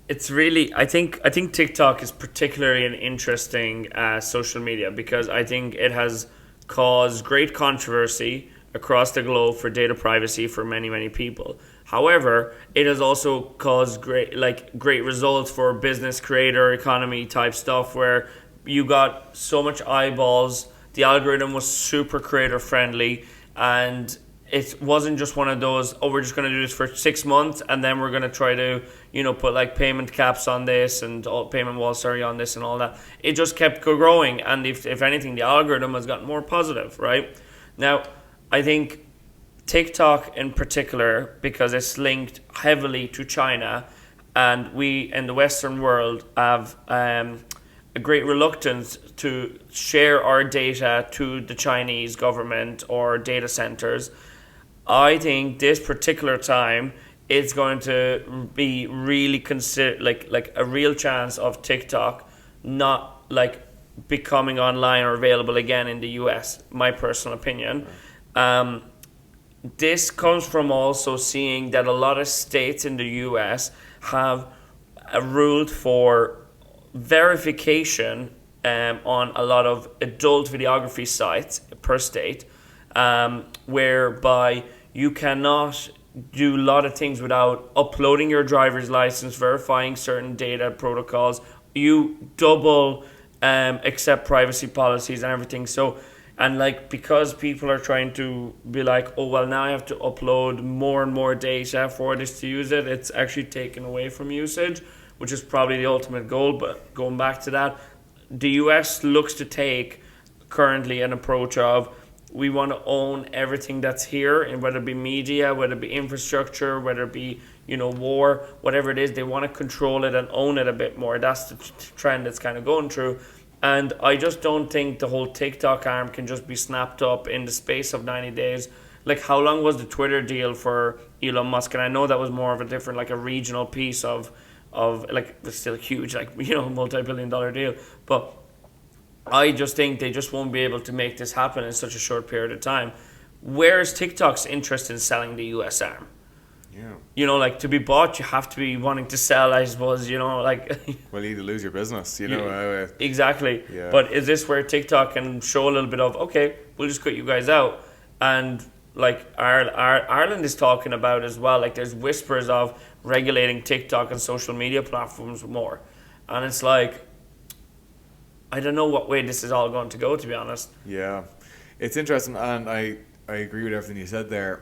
[SPEAKER 1] It's really, I think TikTok is particularly an interesting social media, because I think it has caused great controversy across the globe for data privacy for many people. However, it has also caused great results for business creator economy type stuff, where you got so much eyeballs. The algorithm was super creator friendly, and it wasn't just one of those, we're just going to do this for 6 months and then we're going to try to, put like payment caps on this and payment walls, on this and all that. It just kept growing, and if anything, the algorithm has gotten more positive, right? Now, I think TikTok in particular, because it's linked heavily to China, and we in the Western world have a great reluctance to share our data to the Chinese government or data centers. I think this particular time it's going to be really like a real chance of TikTok not like becoming online or available again in the US. My personal opinion. This comes from also seeing that a lot of states in the US have ruled for verification on a lot of adult videography sites per state, whereby you cannot do a lot of things without uploading your driver's license, verifying certain data protocols. You double accept privacy policies and everything. So, and like, because people are trying to be like, oh, well, now I have to upload more and more data for this to use it, it's actually taken away from usage, which is probably the ultimate goal. But going back to that, the US looks to take currently an approach of, we want to own everything that's here, and whether it be media, whether it be infrastructure, whether it be, war, whatever it is, they want to control it and own it a bit more. That's the trend that's kind of going through. And I just don't think the whole TikTok arm can just be snapped up in the space of 90 days. Like, how long was the Twitter deal for Elon Musk? And I know that was more of a different, like a regional piece of like, it's still huge, like, multi-billion-dollar deal. But I just think they just won't be able to make this happen in such a short period of time. where's TikTok's interest in selling the US arm?
[SPEAKER 2] Yeah.
[SPEAKER 1] You know, like, to be bought, you have to be wanting to sell, I suppose, you know, like...
[SPEAKER 2] Well, you either lose your business, you know.
[SPEAKER 1] Exactly.
[SPEAKER 2] Yeah.
[SPEAKER 1] But is this where TikTok can show a little bit of, okay, we'll just cut you guys out? And, like, Ireland is talking about as well, like, there's whispers of regulating TikTok and social media platforms more. And it's like, I don't know what way this is all going to go, to be honest.
[SPEAKER 2] Yeah. It's interesting, and I agree with everything you said there.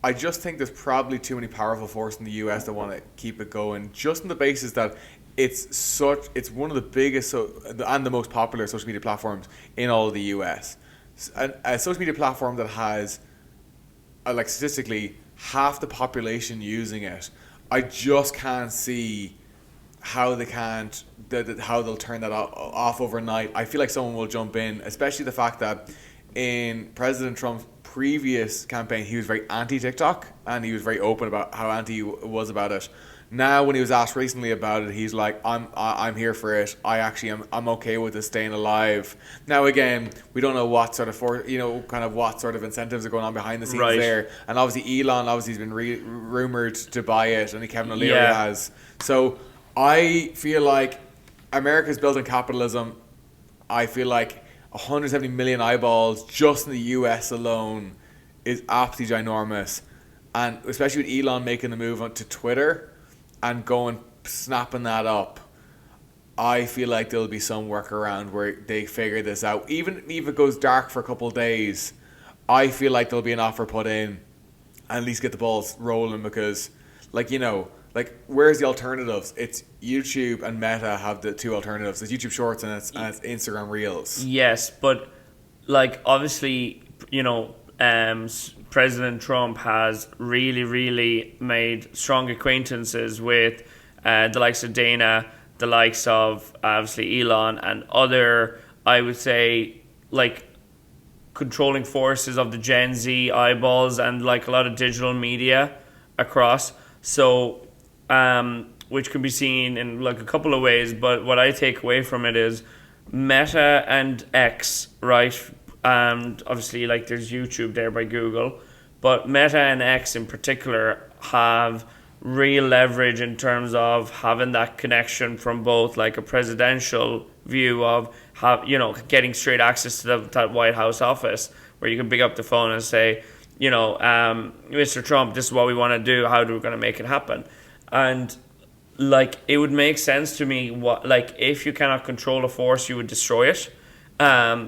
[SPEAKER 2] I just think there's probably too many powerful forces in the US that want to keep it going, just on the basis that it's one of the biggest and the most popular social media platforms in all of the US. A social media platform that has, like, statistically, half the population using it. I just can't see how how they'll turn that off overnight. I feel like someone will jump in, especially the fact that in President Trump's previous campaign, he was very anti-TikTok, and he was very open about how anti he was about it. Now, when he was asked recently about it, he's like, I'm here for it. I'm okay with it staying alive. Now, again, we don't know what sort of what sort of incentives are going on behind the scenes there. And obviously, Elon has been rumored to buy it, and Kevin O'Leary has. So I feel like America's built on capitalism. I feel like 170 million eyeballs just in the US alone is absolutely ginormous. And especially with Elon making the move onto Twitter and snapping that up, I feel like there'll be some workaround where they figure this out. Even if it goes dark for a couple of days, I feel like there'll be an offer put in and at least get the balls rolling, because, where's the alternatives? It's YouTube and Meta have the two alternatives. It's YouTube Shorts and it's Instagram Reels.
[SPEAKER 1] Yes, but, obviously, President Trump has really, really made strong acquaintances with the likes of Dana, the likes of, obviously, Elon, and other, I would say, controlling forces of the Gen Z eyeballs and, a lot of digital media across. So, which can be seen in a couple of ways, but what I take away from it is Meta and X, right? And obviously, there's YouTube there by Google, but Meta and X in particular have real leverage in terms of having that connection from both a presidential view of getting straight access to that White House office, where you can pick up the phone and say, Mr. Trump, this is what we want to do. How are we going to make it happen? And it would make sense to me if you cannot control a force, you would destroy it.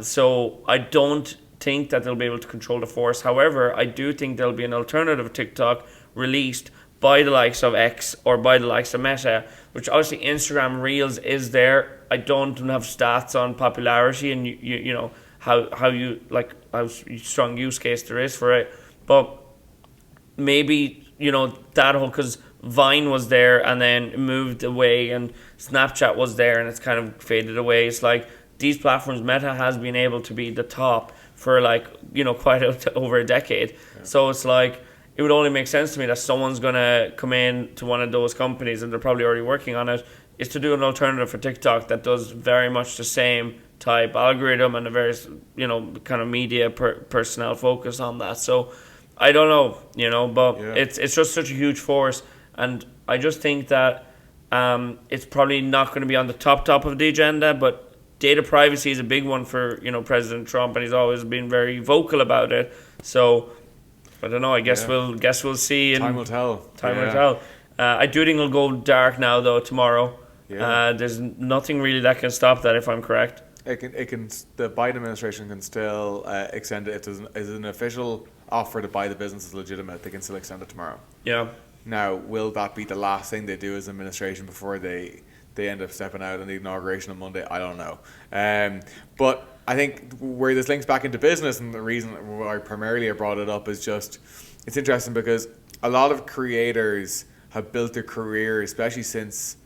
[SPEAKER 1] So I don't think that they'll be able to control the force. However, I do think there'll be an alternative TikTok released by the likes of X or by the likes of Meta, which obviously Instagram Reels is there. I don't have stats on popularity and how strong use case there is for it, but maybe that whole, because Vine was there and then moved away, and Snapchat was there and it's kind of faded away. It's these platforms, Meta has been able to be the top for quite over a decade. Yeah. So it's it would only make sense to me that someone's going to come in to one of those companies, and they're probably already working on it, is to do an alternative for TikTok that does very much the same type algorithm and a various, kind of media personnel focus on that. So I don't know, but it's just such a huge force. And I just think that it's probably not going to be on the top of the agenda, but data privacy is a big one for, President Trump, and he's always been very vocal about it. So I don't know. I guess we'll see.
[SPEAKER 2] Time will tell.
[SPEAKER 1] Time will tell. I do think it'll go dark now, though, tomorrow. Yeah. There's nothing really that can stop that, if I'm correct.
[SPEAKER 2] It can. The Biden administration can still extend it. If there's an official offer to buy the business is legitimate, they can still extend it tomorrow.
[SPEAKER 1] Yeah.
[SPEAKER 2] Now, will that be the last thing they do as administration before they end up stepping out on the inauguration on Monday? I don't know. But I think where this links back into business, and the reason why primarily I brought it up is just, it's interesting because a lot of creators have built their career, especially since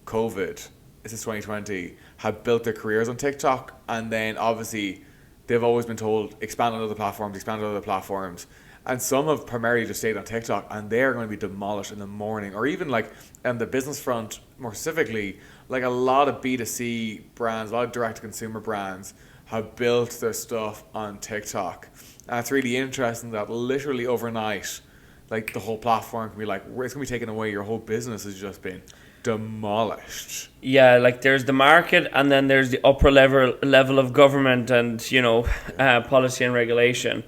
[SPEAKER 2] COVID, since 2020, have built their careers on TikTok, and then obviously they've always been told expand on other platforms, and some have primarily just stayed on TikTok, and they're going to be demolished in the morning. Or even on the business front, more specifically, a lot of B2C brands, a lot of direct-to-consumer brands have built their stuff on TikTok. And it's really interesting that literally overnight, like the whole platform can be like, it's going to be taken away. Your whole business has just been demolished.
[SPEAKER 1] Yeah, like there's the market, and then there's the upper level of government and policy and regulation.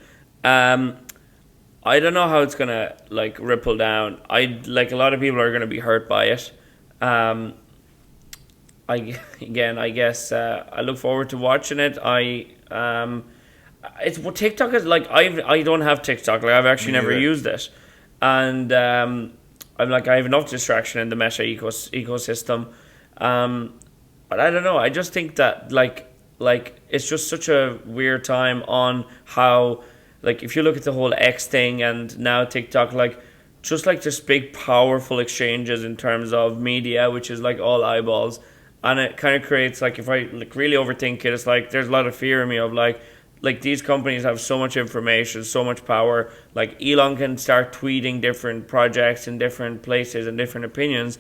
[SPEAKER 1] I don't know how it's gonna like ripple down. A lot of people are gonna be hurt by it. I guess I look forward to watching it. It's what TikTok is like. I don't have TikTok. Like I've actually never used it, and I'm like I have enough distraction in the Meta ecosystem. But I don't know. I just think that like it's just such a weird time on how, like, if you look at the whole X thing and now TikTok, like just like this big powerful exchanges in terms of media, which is like all eyeballs, and it kind of creates like, if I like really overthink it, it's like there's a lot of fear in me of like these companies have so much information, so much power. Like Elon can start tweeting different projects in different places and different opinions,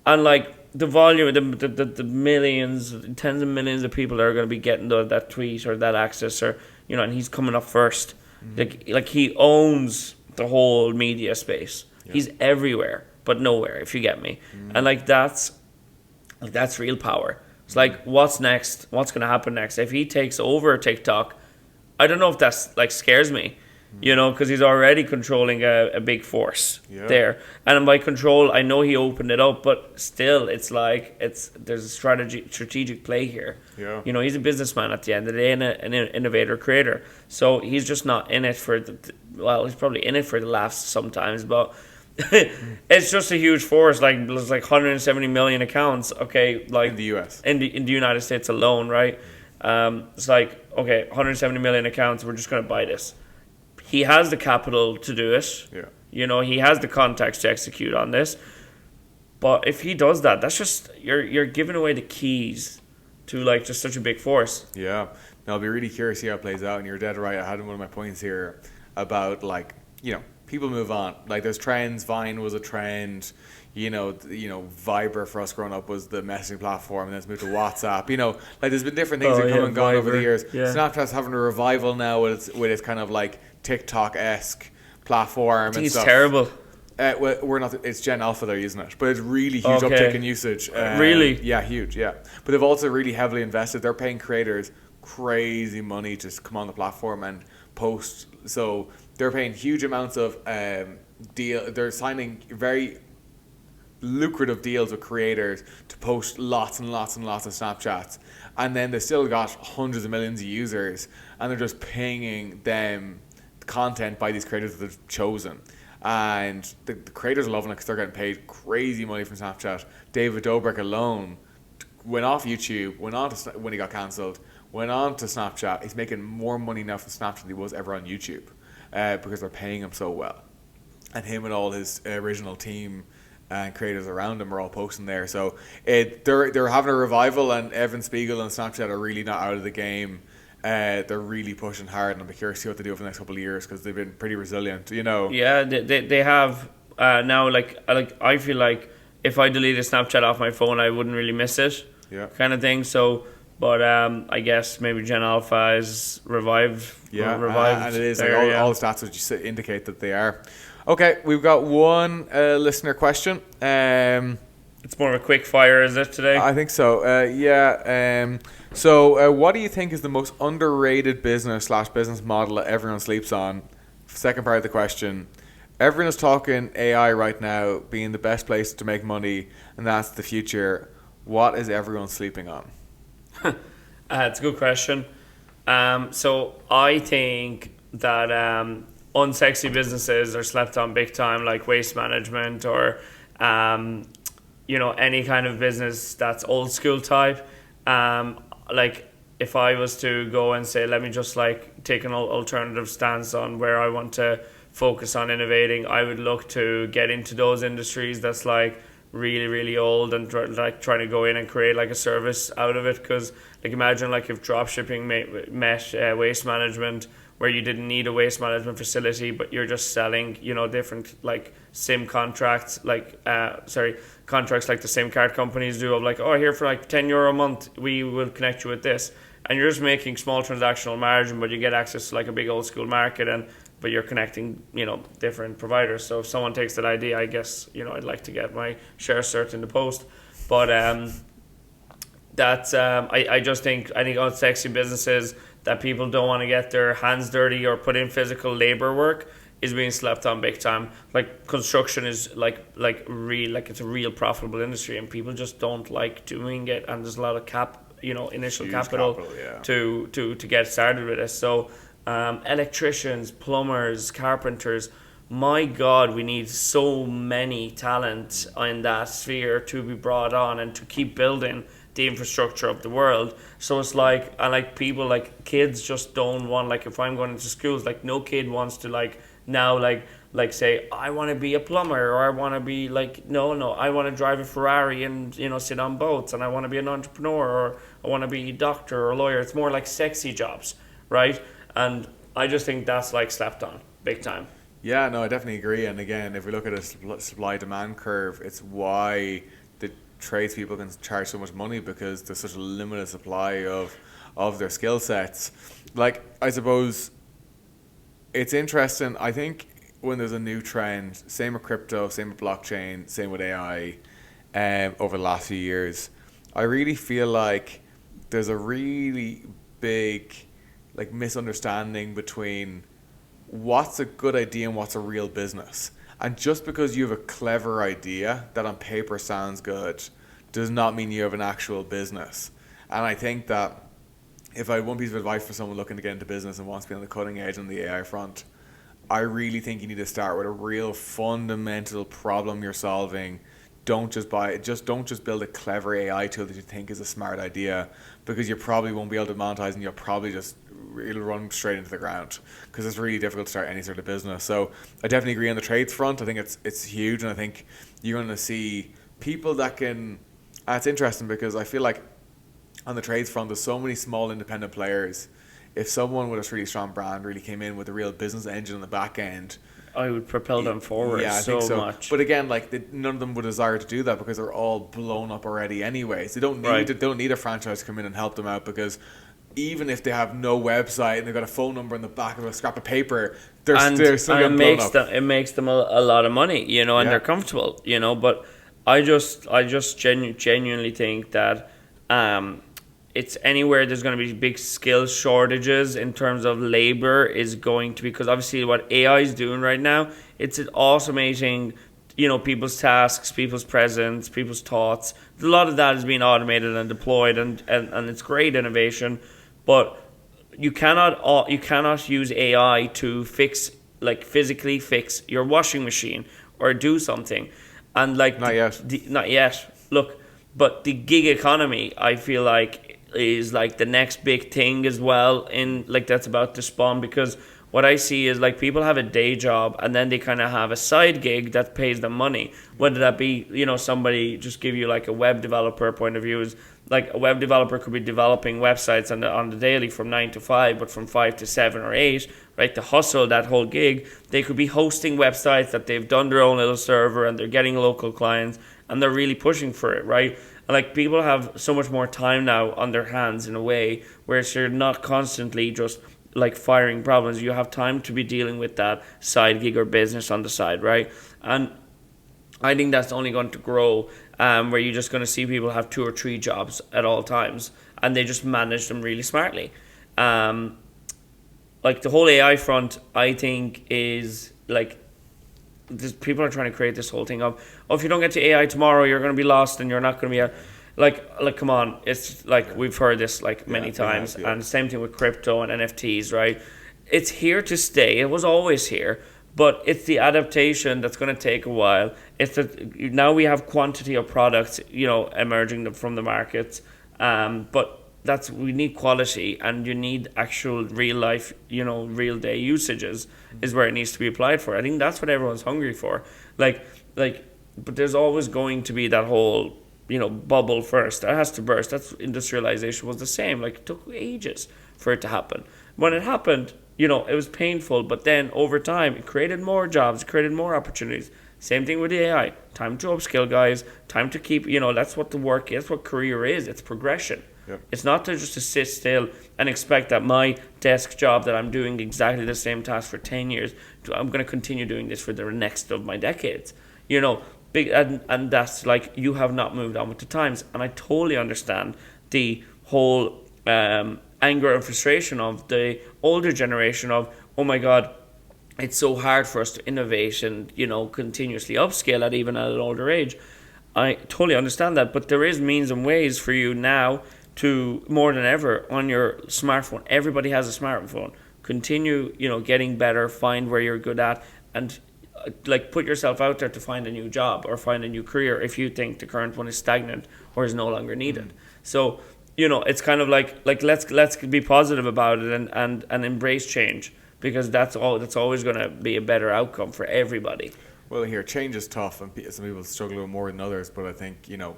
[SPEAKER 1] and like the volume, the millions, tens of millions of people that are going to be getting that tweet or that access, or and he's coming up first. Like he owns the whole media space. Yeah. He's everywhere but nowhere, if you get me. And like that's real power. It's like, what's next? What's going to happen next? If he takes over TikTok, I don't know if that's like scares me, because he's already controlling a big force there. And by control, I know he opened it up, but still, it's like there's a strategic play here. Yeah. He's a businessman at the end of the day, and an innovator, creator. So he's just not in it for he's probably in it for the laughs sometimes, but it's just a huge force. Like there's like 170 million accounts. Okay, like
[SPEAKER 2] in the US,
[SPEAKER 1] in the United States alone, right? It's like, okay, 170 million accounts. We're just going to buy this. He has the capital to do it. Yeah. He has the contacts to execute on this. But if he does that, that's just you're giving away the keys to like just such a big force.
[SPEAKER 2] Yeah. Now I'll be really curious to see how it plays out. And you're dead right. I had one of my points here about like people move on. Like there's trends. Vine was a trend. Viber for us growing up was the messaging platform, and then it's moved to WhatsApp. Like there's been different things that come and gone over the years. Yeah. Snapchat's having a revival now with its kind of like TikTok-esque platform. I think
[SPEAKER 1] it's terrible.
[SPEAKER 2] We're not. It's Gen Alpha they're using it, but it's really huge uptick in usage.
[SPEAKER 1] Really?
[SPEAKER 2] Yeah, huge. Yeah, but they've also really heavily invested. They're paying creators crazy money to come on the platform and post. So they're paying huge amounts of deal. They're signing very lucrative deals with creators to post lots and lots and lots of Snapchats, and then they still got hundreds of millions of users, and they're just paying them content by these creators that they've chosen, and the creators are loving it because they're getting paid crazy money from Snapchat. David Dobrik alone went off YouTube, went on to, when he got cancelled, went on to Snapchat. He's making more money now from Snapchat than he was ever on YouTube, because they're paying him so well, and him and all his original team and creators around him are all posting there. So they're having a revival, and Evan Spiegel and Snapchat are really not out of the game. They're really pushing hard, and I'm curious to see what they do over the next couple of years, because they've been pretty resilient,
[SPEAKER 1] Yeah, they have now. Like I feel like if I deleted Snapchat off my phone, I wouldn't really miss it.
[SPEAKER 2] Yeah.
[SPEAKER 1] Kind of thing. So, but I guess maybe Gen Alpha is revived.
[SPEAKER 2] Yeah,
[SPEAKER 1] revived.
[SPEAKER 2] and it is.
[SPEAKER 1] There,
[SPEAKER 2] like all the stats would just indicate that they are. Okay, we've got one listener question.
[SPEAKER 1] It's more of a quick fire, is it, today?
[SPEAKER 2] I think so. So what do you think is the most underrated business model that everyone sleeps on? Second part of the question. Everyone is talking AI right now being the best place to make money, and that's the future. What is everyone sleeping on?
[SPEAKER 1] It's a good question. So I think that unsexy businesses are slept on big time, like waste management or any kind of business that's old school type. Like if I was to go and say, let me just like take an alternative stance on where I want to focus on innovating, I would look to get into those industries that's like really, really old, and trying to go in and create like a service out of it. Because like imagine like if dropshipping met waste management, where you didn't need a waste management facility, but you're just selling, different like SIM contracts, contracts like the SIM card companies do, of like, oh, here for like €10 a month, we will connect you with this. and you're just making small transactional margin, but you get access to like a big old school market, but you're connecting, different providers. So if someone takes that idea, I guess, I'd like to get my share cert in the post. But that's I just think on sexy businesses that people don't want to get their hands dirty or put in physical labor work is being slept on big time. Like construction is like it's a real profitable industry, and people just don't like doing it, and there's a lot of initial
[SPEAKER 2] Huge
[SPEAKER 1] capital
[SPEAKER 2] yeah.
[SPEAKER 1] to get started with it. So electricians, plumbers, carpenters, my God, we need so many talent in that sphere to be brought on and to keep building the infrastructure of the world. So it's like, and like people, like kids just don't want, like if I'm going into schools, like no kid wants to now say, I want to be a plumber, or I want to be no, I want to drive a Ferrari and sit on boats, and I want to be an entrepreneur, or I want to be a doctor or a lawyer. It's more like sexy jobs, right? And I just think that's like slept on big time.
[SPEAKER 2] Yeah, no, I definitely agree. And again, if we look at a supply-demand curve, it's why the tradespeople can charge so much money, because there's such a limited supply of their skill sets. Like, I suppose it's interesting. I think when there's a new trend, same with crypto, same with blockchain, same with AI, over the last few years, I really feel like there's a really big misunderstanding between what's a good idea and what's a real business. And just because you have a clever idea that on paper sounds good does not mean you have an actual business. And I think that if I had one piece of advice for someone looking to get into business and wants to be on the cutting edge on the AI front, I really think you need to start with a real fundamental problem you're solving. Don't just build a clever AI tool that you think is a smart idea, because you probably won't be able to monetize, and it'll run straight into the ground, because it's really difficult to start any sort of business. So I definitely agree on the trades front. I think it's huge, and I think you're going to see people that can. It's interesting because I feel like on the trades front, there's so many small independent players. If someone with a really strong brand really came in with a real business engine on the back end,
[SPEAKER 1] I would propel them forward
[SPEAKER 2] I think so
[SPEAKER 1] much.
[SPEAKER 2] But again, none of them would desire to do that, because they're all blown up already anyways. They don't need a franchise to come in and help them out, because even if they have no website and they've got a phone number in the back of a scrap of paper, they're still getting blown up.
[SPEAKER 1] It makes them a lot of money, and they're comfortable, But I just genuinely think that it's anywhere there's going to be big skill shortages in terms of labor is going to, because obviously what AI is doing right now, it's automating people's tasks, people's presence, people's thoughts. A lot of that is being automated and deployed, and it's great innovation, but you cannot use AI to physically fix your washing machine or do something. And not yet. Look, but the gig economy, I feel like, is the next big thing as well, that's about to spawn, because what I see is people have a day job and then they kind of have a side gig that pays them money, whether that be somebody, just give you a web developer point of view, is a web developer could be developing websites on the daily from 9 to 5, but from 5 to 7 or 8, right, to hustle that whole gig, they could be hosting websites that they've done their own little server, and they're getting local clients, and they're really pushing for it, right? And people have so much more time now on their hands in a way, where you're not constantly just firing problems. You have time to be dealing with that side gig or business on the side, right? And I think that's only going to grow, where you're just going to see people have 2 or 3 jobs at all times, and they just manage them really smartly. The whole AI front, I think, is people are trying to create this whole thing of, if you don't get to AI tomorrow, you're going to be lost and you're not going to be come on. It's we've heard this many times. And same thing with crypto and NFTs, right? It's here to stay. It was always here, but it's the adaptation that's going to take a while. Now we have quantity of products, emerging from the markets, but we need quality, and you need actual real life, real day usages is where it needs to be applied for. I think that's what everyone's hungry for. But there's always going to be that whole, bubble first. That has to burst. That's industrialization was the same. It took ages for it to happen. When it happened, it was painful, but then over time it created more jobs, it created more opportunities. Same thing with the AI. Time to upskill guys, time to keep, that's what the work is, that's what career is. It's progression.
[SPEAKER 2] Yep.
[SPEAKER 1] It's not to just to sit still and expect that my desk job that I'm doing exactly the same task for 10 years, I'm going to continue doing this for the next of my decades. You know, and that's like, you have not moved on with the times. And I totally understand the whole anger and frustration of the older generation of, oh my God, it's so hard for us to innovate and, you know, continuously upscale at even at an older age. I totally understand that, but there is means and ways for you now to, more than ever, on your smartphone. Everybody has a smartphone. Continue, you know, getting better, find where you're good at, and like put yourself out there to find a new job or find a new career if you think the current one is stagnant or is no longer needed. So, you know, it's kind of like let's be positive about it and embrace change, because that's always going to be a better outcome for everybody.
[SPEAKER 2] Well, here, change is tough, and some people struggle with more than others. But I think, you know,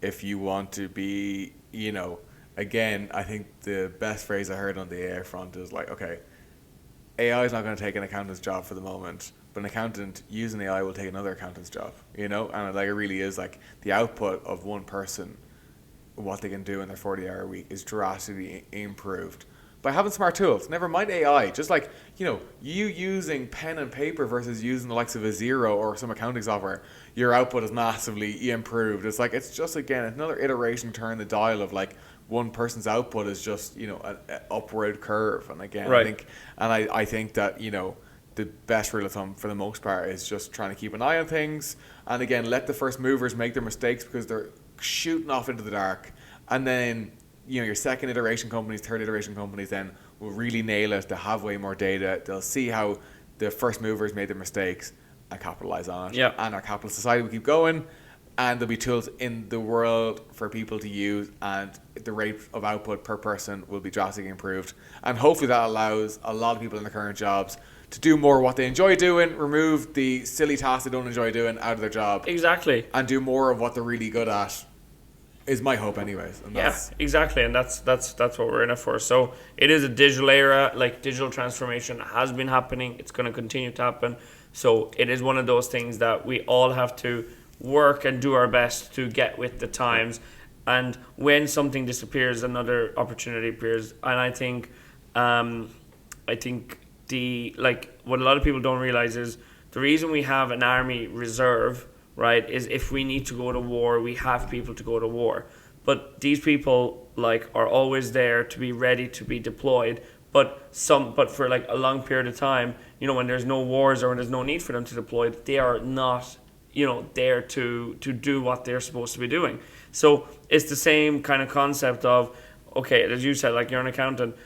[SPEAKER 2] if you want to be, you know, again, I think the best phrase I heard on the AI front is like, okay, AI is not going to take an accountant's job for the moment, but an accountant using AI will take another accountant's job, you know? And like, it really is like the output of one person, what they can do in their 40-hour week is drastically improved by having smart tools. Never mind AI, just like, you know, you using pen and paper versus using the likes of a Xero or some accounting software, your output is massively improved. It's like, it's just, again, another iteration, turn the dial of like, one person's output is just, you know, an upward curve. And again,
[SPEAKER 1] right.
[SPEAKER 2] I think that, you know, the best rule of thumb for the most part is just trying to keep an eye on things. And again, let the first movers make their mistakes because they're shooting off into the dark. And then, you know, your second iteration companies, third iteration companies then will really nail it. They'll have way more data. They'll see how the first movers made their mistakes and capitalize on it.
[SPEAKER 1] Yeah.
[SPEAKER 2] And our capitalist society will keep going. And there'll be tools in the world for people to use, and the rate of output per person will be drastically improved. And hopefully that allows a lot of people in their current jobs to do more what they enjoy doing, remove the silly tasks they don't enjoy doing out of their job.
[SPEAKER 1] Exactly.
[SPEAKER 2] And do more of what they're really good at, is my hope anyways. And
[SPEAKER 1] yeah, exactly. And that's what we're in it for. So it is a digital era, like digital transformation has been happening. It's going to continue to happen. So it is one of those things that we all have to work and do our best to get with the times. And when something disappears, another opportunity appears. And I think the, like, what a lot of people don't realize is the reason we have an army reserve, right, is if we need to go to war, we have people to go to war. But these people, like, are always there to be ready to be deployed. But for like a long period of time, you know, when there's no wars or when there's no need for them to deploy, they are not, you know, there to do what they're supposed to be doing. So it's the same kind of concept of, okay, as you said, like, you're an accountant,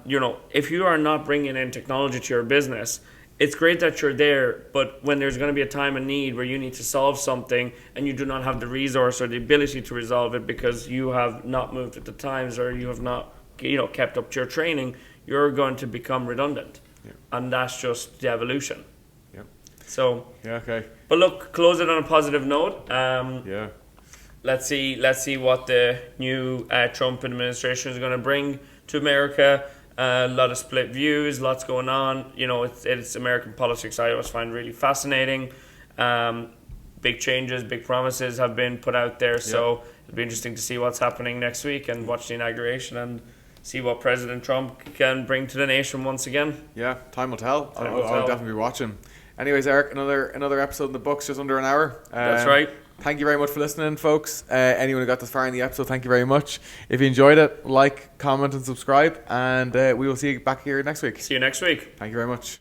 [SPEAKER 1] you know, if you are not bringing in technology to your business, it's great that you're there, but when there's going to be a time of need where you need to solve something and you do not have the resource or the ability to resolve it because you have not moved with the times or you have not, you know, kept up to your training, you're going to become redundant.
[SPEAKER 2] Yeah. And
[SPEAKER 1] that's just the evolution.
[SPEAKER 2] Yeah.
[SPEAKER 1] So
[SPEAKER 2] yeah, okay.
[SPEAKER 1] But look, close it on a positive note.
[SPEAKER 2] Yeah.
[SPEAKER 1] Let's see what the new Trump administration is going to bring to America. A lot of split views, lots going on. You know, it's American politics. I always find really fascinating. Big changes, big promises have been put out there. So it'll be interesting to see what's happening next week and watch the inauguration and see what President Trump can bring to the nation once again.
[SPEAKER 2] Yeah, time will tell. I'll definitely be watching. Anyways, Eric, another episode in the books, just under an hour.
[SPEAKER 1] That's right.
[SPEAKER 2] Thank you very much for listening, folks. Anyone who got this far in the episode, thank you very much. If you enjoyed it, like, comment, and subscribe. And we will see you back here next week.
[SPEAKER 1] See you next week.
[SPEAKER 2] Thank you very much.